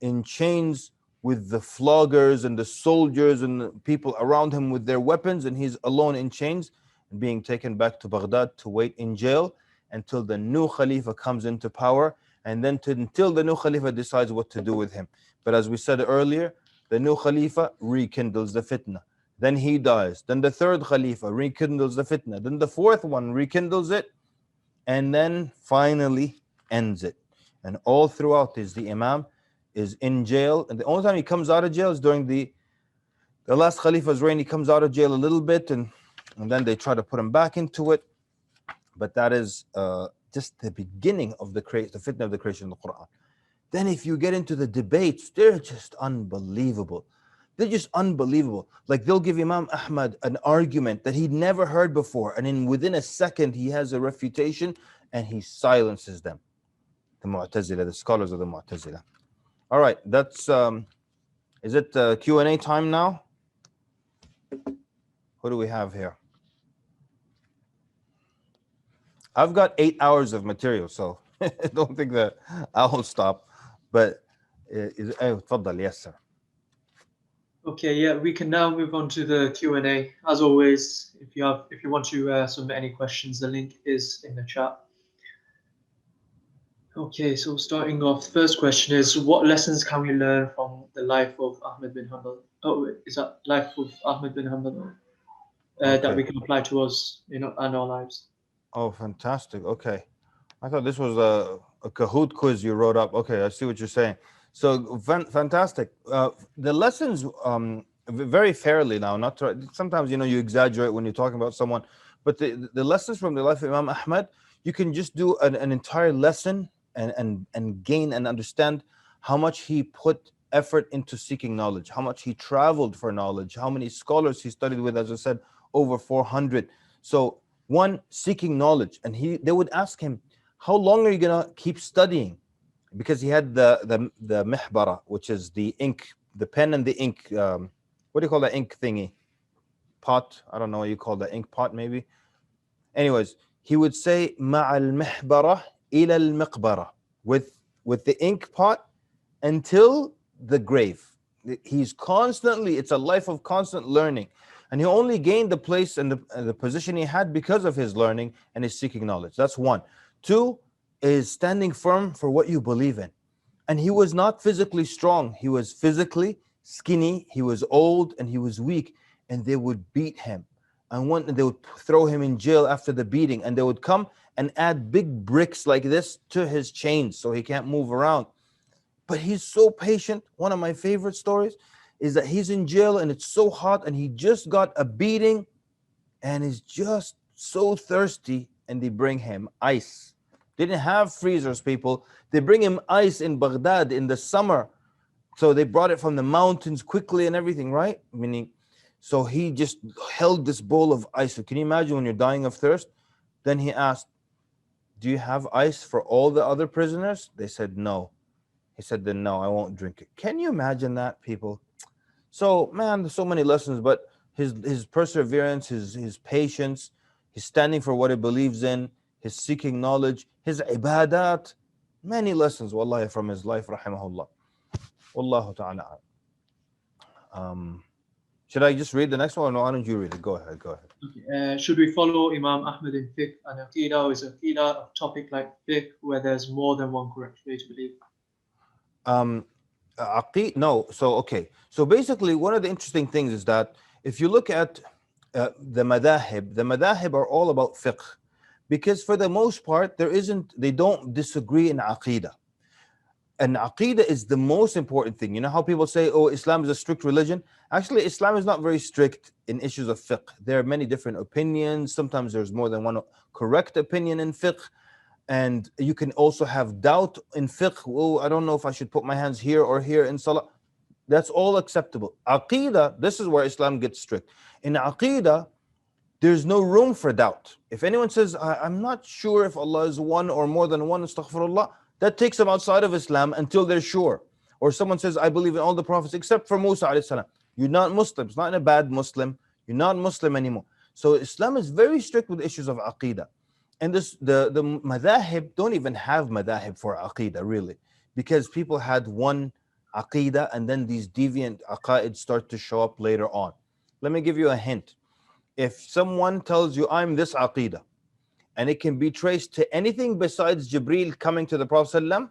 in chains, with the floggers and the soldiers and the people around him with their weapons, and he's alone in chains and being taken back to Baghdad to wait in jail until the new Khalifa comes into power, and then until the new Khalifa decides what to do with him. But as we said earlier, the new Khalifa rekindles the fitna. Then he dies. Then the third Khalifa rekindles the fitna. Then the fourth one rekindles it, and then finally ends it. And all throughout is the Imam is in jail, and the only time he comes out of jail is during the last Khalifa's reign. He comes out of jail a little bit, and then they try to put him back into it. But that is just the beginning of the fitna of the creation of the Quran. Then if you get into the debates, they're just unbelievable. They're just unbelievable. Like they'll give Imam Ahmad an argument that he'd never heard before, and within a second he has a refutation, and he silences them. The Mu'tazila, the scholars of the Mu'tazila. All right, that's is it Q&A time now? What do we have here? I've got 8 hours of material, so I don't think that I'll stop. But تفضل, yes, sir. Okay, yeah, we can now move on to the Q&A. As always, if you want to submit any questions, the link is in the chat. Okay, so starting off, the first question is, what lessons can we learn from the life of Ahmad bin Hanbal? Oh, is that life of Ahmad bin Hanbal that we can apply to us, and our lives? Oh, fantastic. Okay. I thought this was a Kahoot quiz you wrote up. Okay, I see what you're saying. So fantastic. The lessons, very fairly now. Not to, sometimes you exaggerate when you're talking about someone, but the lessons from the life of Imam Ahmad, you can just do an entire lesson and gain and understand how much he put effort into seeking knowledge, how much he traveled for knowledge, how many scholars he studied with. As I said, over 400. So one, seeking knowledge, and they would ask him, how long are you gonna keep studying? Because he had the mihbara, which is the ink, the pen and the ink. What do you call that ink thingy? Pot? I don't know what you call the ink pot, maybe. Anyways, he would say ma'al mihbara ila al miqbara, with the ink pot until the grave. He's constantly, it's a life of constant learning. And he only gained the place and the position he had because of his learning and his seeking knowledge. That's one. Two is standing firm for what you believe in. And he was not physically strong. He was physically skinny. He was old and he was weak. And they would beat him. And they would throw him in jail after the beating. And they would come and add big bricks like this to his chains so he can't move around. But he's so patient. One of my favorite stories is that he's in jail and it's so hot and he just got a beating and is just so thirsty, and they bring him ice. They didn't have freezers, people. They bring him ice in Baghdad in the summer. So they brought it from the mountains quickly and everything, right? Meaning, so he just held this bowl of ice. So can you imagine when you're dying of thirst? Then he asked, do you have ice for all the other prisoners? They said no. He said, then no, I won't drink it. Can you imagine that, people? So, man, there's so many lessons, but his perseverance, his patience, his standing for what he believes in, his seeking knowledge, his ibadat, many lessons, wallahi, from his life, rahimahullah. Wallahu ta'ala. Should I just read the next one, or why don't you read it? Go ahead. Okay. Should we follow Imam Ahmad in fiqh and aqidah, or is aqidah a topic like fiqh where there's more than one correct way to believe? No. So, okay. So basically, one of the interesting things is that if you look at the madahib are all about fiqh, because for the most part, they don't disagree in aqidah. And aqidah is the most important thing. You know how people say, oh, Islam is a strict religion? Actually, Islam is not very strict in issues of fiqh. There are many different opinions. Sometimes there's more than one correct opinion in fiqh. And you can also have doubt in fiqh. Oh, I don't know if I should put my hands here or here in salah. That's all acceptable. Aqidah, this is where Islam gets strict. In aqidah, there's no room for doubt. If anyone says, I'm not sure if Allah is one or more than one, astaghfirullah, that takes them outside of Islam until they're sure. Or someone says, I believe in all the prophets except for Musa alayhi salam. You're not Muslim. It's not a bad Muslim. You're not Muslim anymore. So Islam is very strict with issues of aqidah. And the madahib don't even have madahib for aqidah, really, because people had one aqidah and then these deviant aqaid start to show up later on. Let me give you a hint. If someone tells you, I'm this aqidah, and it can be traced to anything besides Jibreel coming to the Prophet ﷺ,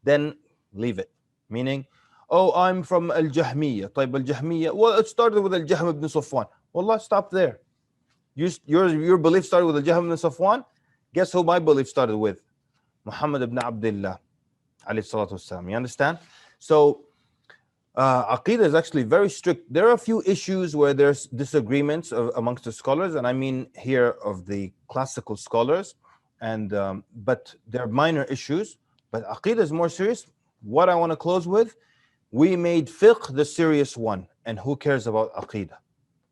then leave it. Meaning, oh, I'm from Al-Jahmiyyah. Al-Jahmiyyah, well, it started with Al-Jahm ibn Safwan. Wallah, stop there. Your belief started with Al-Jahm ibn Safwan. Guess who my belief started with? Muhammad ibn Abdullah, alayhi salatu wassalam. You understand? So, Aqidah is actually very strict. There are a few issues where there's disagreements amongst the scholars, and I mean here of the classical scholars, and but they're minor issues. But Aqidah is more serious. What I want to close with, we made fiqh the serious one, and who cares about Aqidah?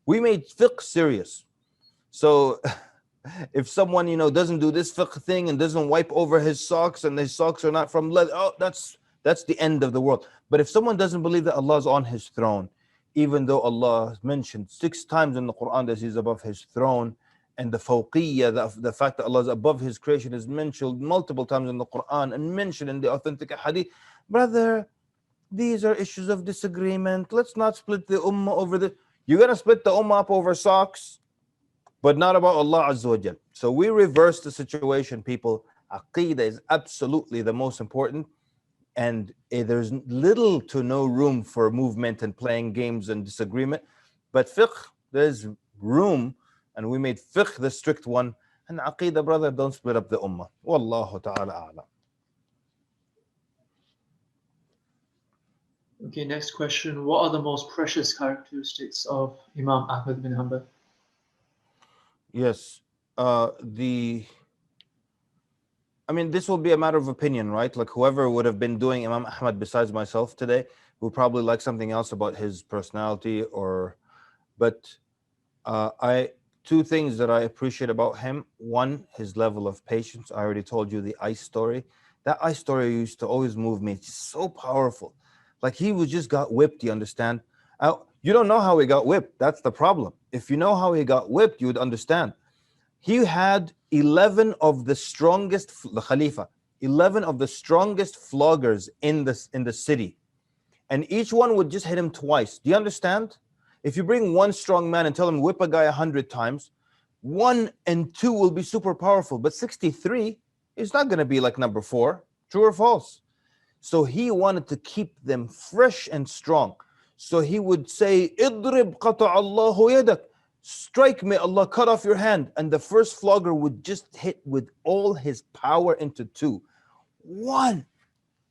We made fiqh serious. So if someone doesn't do this fiqh thing and doesn't wipe over his socks, and his socks are not from leather, oh, that's the end of the world. But if someone doesn't believe that Allah is on his throne, even though Allah has mentioned 6 times in the Quran that he's above his throne, and the fawqiyya, the fact that Allah is above his creation, is mentioned multiple times in the Quran and mentioned in the authentic hadith, brother, these are issues of disagreement. Let's not split the ummah over the. You're going to split the ummah up over socks, but not about Allah Azza wa Jal. So we reverse the situation, people. Aqeedah is absolutely the most important. And there's little to no room for movement and playing games and disagreement. But fiqh, there's room, and we made fiqh the strict one, And Aqidah, brother, don't split up the ummah. Wallahu ta'ala a'lam. Okay, next question. What are the most precious characteristics of Imam Ahmad bin Hanbal? Yes. I mean, this will be a matter of opinion, right? Like whoever would have been doing Imam Ahmad besides myself today would probably like something else about his personality but I two things that I appreciate about him. One, his level of patience. I already told you the ice story. That ice story used to always move me. It's just so powerful. Like he was just got whipped, you understand? You don't know how he got whipped. That's the problem. If you know how he got whipped, you would understand. He had 11 of the strongest, the Khalifa, 11 of the strongest floggers in the city. And each one would just hit him twice. Do you understand? If you bring one strong man and tell him whip a guy 100 times, 1 and 2 will be super powerful, but 63 is not going to be like number 4. True or false? So he wanted to keep them fresh and strong. So he would say, "Idrib qata Allahu yadak." Strike, may Allah cut off your hand. And the first flogger would just hit with all his power into 2. 1,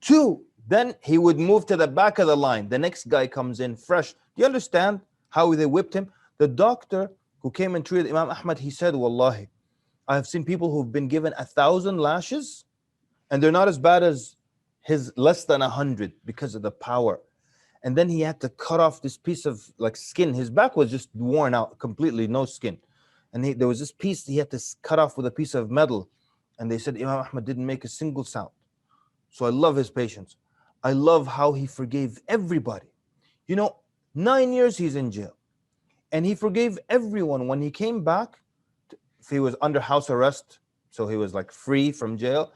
2. Then he would move to the back of the line. The next guy comes in fresh. Do you understand how they whipped him? The doctor who came and treated Imam Ahmad, he said, Wallahi, I have seen people who've been given 1,000 lashes and they're not as bad as his less than 100 because of the power. And then he had to cut off this piece of like skin. His back was just worn out completely, no skin. And there was this piece he had to cut off with a piece of metal. And they said Imam Ahmad didn't make a single sound. So I love his patience. I love how he forgave everybody. 9 years he's in jail. And he forgave everyone. When he came back, if he was under house arrest, so he was like free from jail,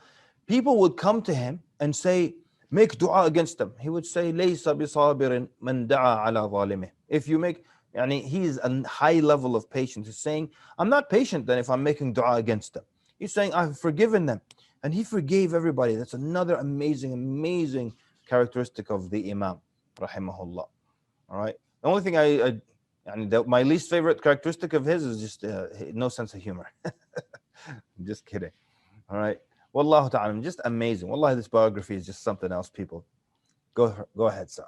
people would come to him and say, make dua against them. He would say, Laysa bisabirin man da'a ala zalimih. If you make, he's a high level of patience. He's saying, I'm not patient then if I'm making dua against them. He's saying, I've forgiven them. And he forgave everybody. That's another amazing characteristic of the Imam, rahimahullah. All right. The only thing my least favorite characteristic of his is just no sense of humor. Just kidding. All right. Wallahu ta'ala, just amazing. Wallahi, this biography is just something else, people. Go ahead, sir.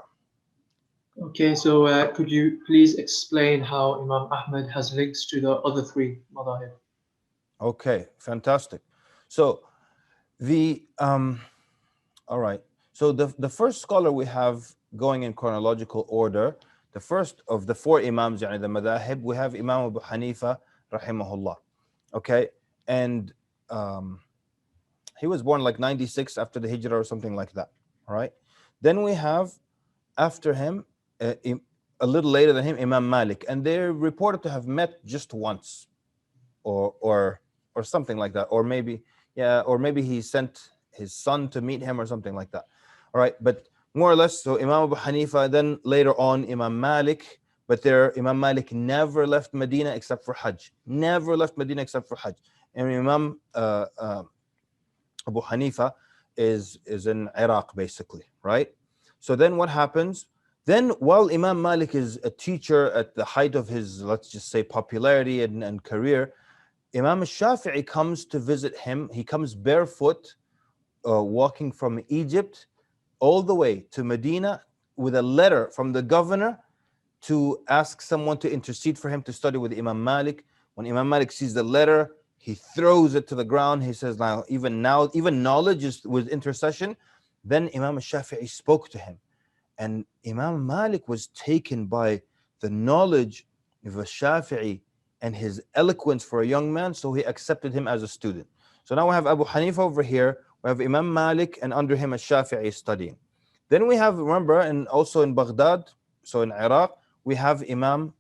Okay, so could you please explain how Imam Ahmad has links to the other 3 madhahib? Okay, fantastic. So all right. So the first scholar we have going in chronological order, the first of the 4 imams, the madahib, we have Imam Abu Hanifa, rahimahullah. Okay, and he was born like 96 after the Hijrah or something like that. All right. Then we have after him, a little later than him, Imam Malik, and they're reported to have met just once, or something like that, or maybe he sent his son to meet him or something like that. All right, but more or less, so Imam Abu Hanifa, then later on Imam Malik, but Imam Malik never left Medina except for Hajj. Never left Medina except for Hajj. And Imam Abu Hanifa is in Iraq, basically, right? So then what happens? Then while Imam Malik is a teacher at the height of his, let's just say, popularity and career, Imam Shafi'i comes to visit him. He comes barefoot, walking from Egypt all the way to Medina with a letter from the governor to ask someone to intercede for him to study with Imam Malik. When Imam Malik sees the letter, he throws it to the ground. He says, even knowledge is with intercession. Then Imam Shafi'i spoke to him. And Imam Malik was taken by the knowledge of a Shafi'i and his eloquence for a young man, so he accepted him as a student. So now we have Abu Hanifa over here, we have Imam Malik, and under him a Shafi'i studying. Then we have, remember, and also in Baghdad, so in Iraq, we have Imam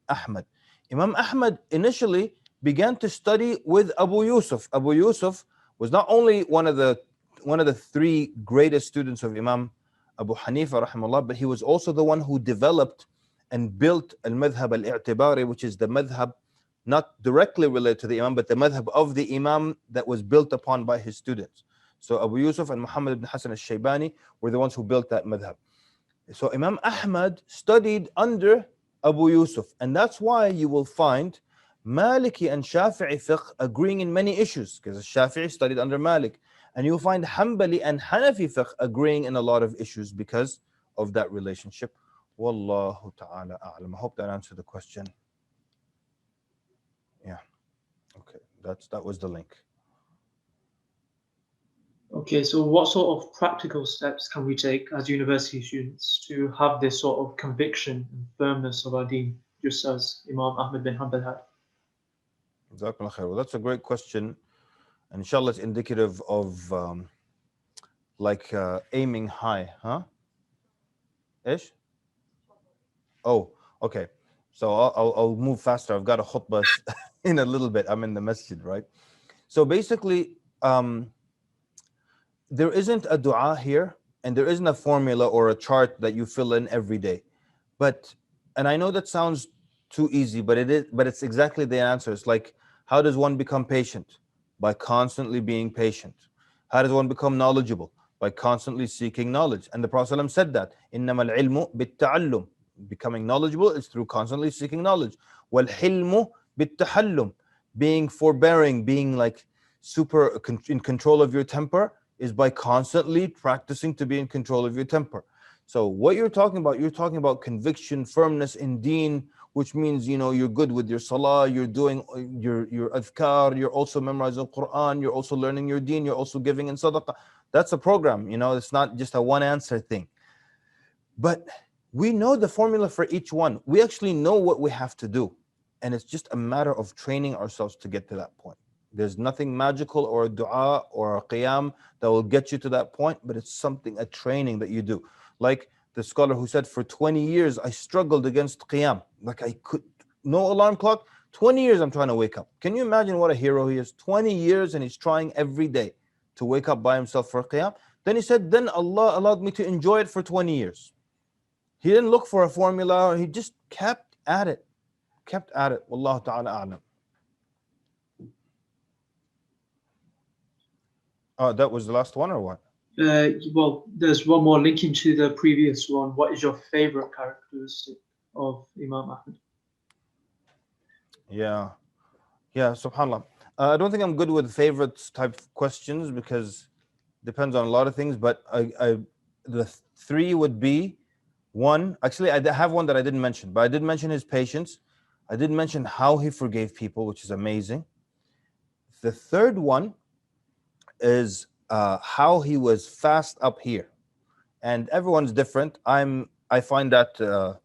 Ahmad. Imam Ahmad initially began to study with Abu Yusuf. Abu Yusuf was not only one of the 3 greatest students of Imam Abu Hanifa, rahimahullah, but he was also the one who developed and built al-madhhab al-i'tibari, which is the madhhab not directly related to the Imam, but the madhhab of the Imam that was built upon by his students. So Abu Yusuf and Muhammad ibn Hassan al-Shaybani were the ones who built that madhhab. So Imam Ahmad studied under Abu Yusuf, and that's why you will find Maliki and Shafi'i fiqh agreeing in many issues, because Shafi'i studied under Malik. And you'll find Hanbali and Hanafi fiqh agreeing in a lot of issues because of that relationship. Wallahu ta'ala a'lam. I hope that answered the question. Yeah. Okay. That was the link. Okay, so what sort of practical steps can we take as university students to have this sort of conviction and firmness of our deen, just as Imam Ahmad bin Hanbal had? Jazakallah khair. Well, that's a great question. And inshallah, it's indicative of aiming high, huh? Ish? Oh, okay. So I'll move faster. I've got a khutbah in a little bit. I'm in the masjid, right? So basically, there isn't a dua here, and there isn't a formula or a chart that you fill in every day. And I know that sounds too easy, but it's exactly the answer. It's like, how does one become patient? By constantly being patient. How does one become knowledgeable? By constantly seeking knowledge. And the Prophet ﷺ said that, إِنَّمَا الْعِلْمُ بِالتَّعَلُّمِ. Becoming knowledgeable is through constantly seeking knowledge. وَالْحِلْمُ بِالتَّحَلُّمِ. Being forbearing, being like super in control of your temper, is by constantly practicing to be in control of your temper. So what you're talking about conviction, firmness in deen, which means, you're good with your salah, you're doing your adhkar, you're also memorizing Quran, you're also learning your deen, you're also giving in sadaqah. That's a program, it's not just a one answer thing. But we know the formula for each one. We actually know what we have to do. And it's just a matter of training ourselves to get to that point. There's nothing magical or a dua or a qiyam that will get you to that point, but it's a training that you do. Like the scholar who said, for 20 years, I struggled against qiyam. Like no alarm clock, 20 years I'm trying to wake up. Can you imagine what a hero he is? 20 years and he's trying every day to wake up by himself for qiyam. Then he said, then Allah allowed me to enjoy it for 20 years. He didn't look for a formula, he just kept at it. Wallahu ta'ala a'lam. Oh, that was the last one or what? Well, there's one more linking to the previous one. What is your favorite characteristic of Imam Ahmad? Yeah, subhanAllah. I don't think I'm good with favorites type questions because it depends on a lot of things, but the three would be one. Actually, I have one that I didn't mention, but I did mention his patience. I did mention how he forgave people, which is amazing. The third one is how he was fast up here, and everyone's different. I find that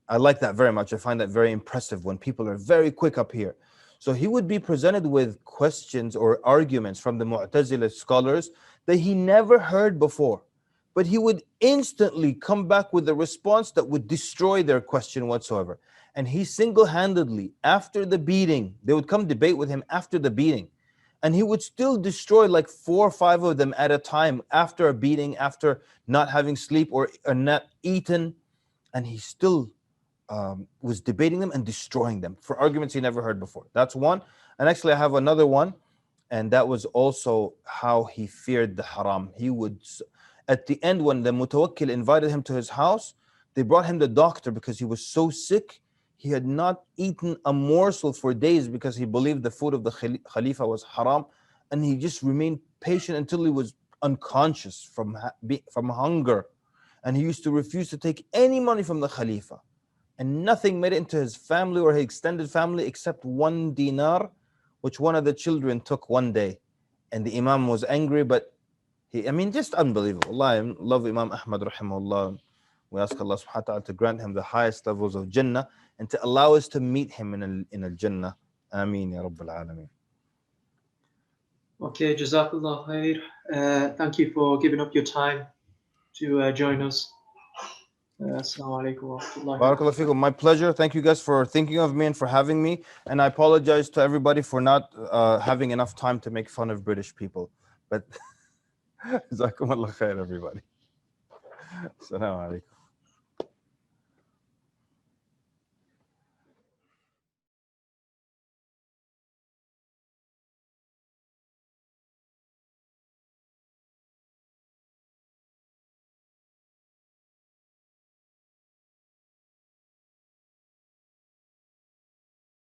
I like that very much. I find that very impressive when people are very quick up here. So he would be presented with questions or arguments from the Mu'tazila scholars that he never heard before, but he would instantly come back with a response that would destroy their question whatsoever. And he single-handedly, after the beating, they would come debate with him after the beating, and he would still destroy like 4 or 5 of them at a time after a beating, after not having sleep or not eaten, and he still was debating them and destroying them for arguments he never heard before. That's one. And actually I have another one, and that was also how he feared the haram. He would, at the end when the mutawakkil invited him to his house, they brought him the doctor because he was so sick. He had not eaten a morsel for days because he believed the food of the Khalifa was haram, and he just remained patient until he was unconscious from hunger. And he used to refuse to take any money from the Khalifa, and nothing made it into his family or his extended family except 1 dinar, which one of the children took one day. And the Imam was angry, but just unbelievable. Allah, I love Imam Ahmad rahimahullah. We ask Allah subhanahu wa ta'ala to grant him the highest levels of Jannah and to allow us to meet him in a Jannah. Ameen ya Rabbil Alameen. Okay, Jazakallah khair. Thank you for giving up your time to join us. Assalamu alaikum wa rahmatullahi wa Barakallahu feekum. My pleasure. Thank you guys for thinking of me and for having me. And I apologize to everybody for not having enough time to make fun of British people. But Jazakumullah khair, everybody. Assalamu alaikum.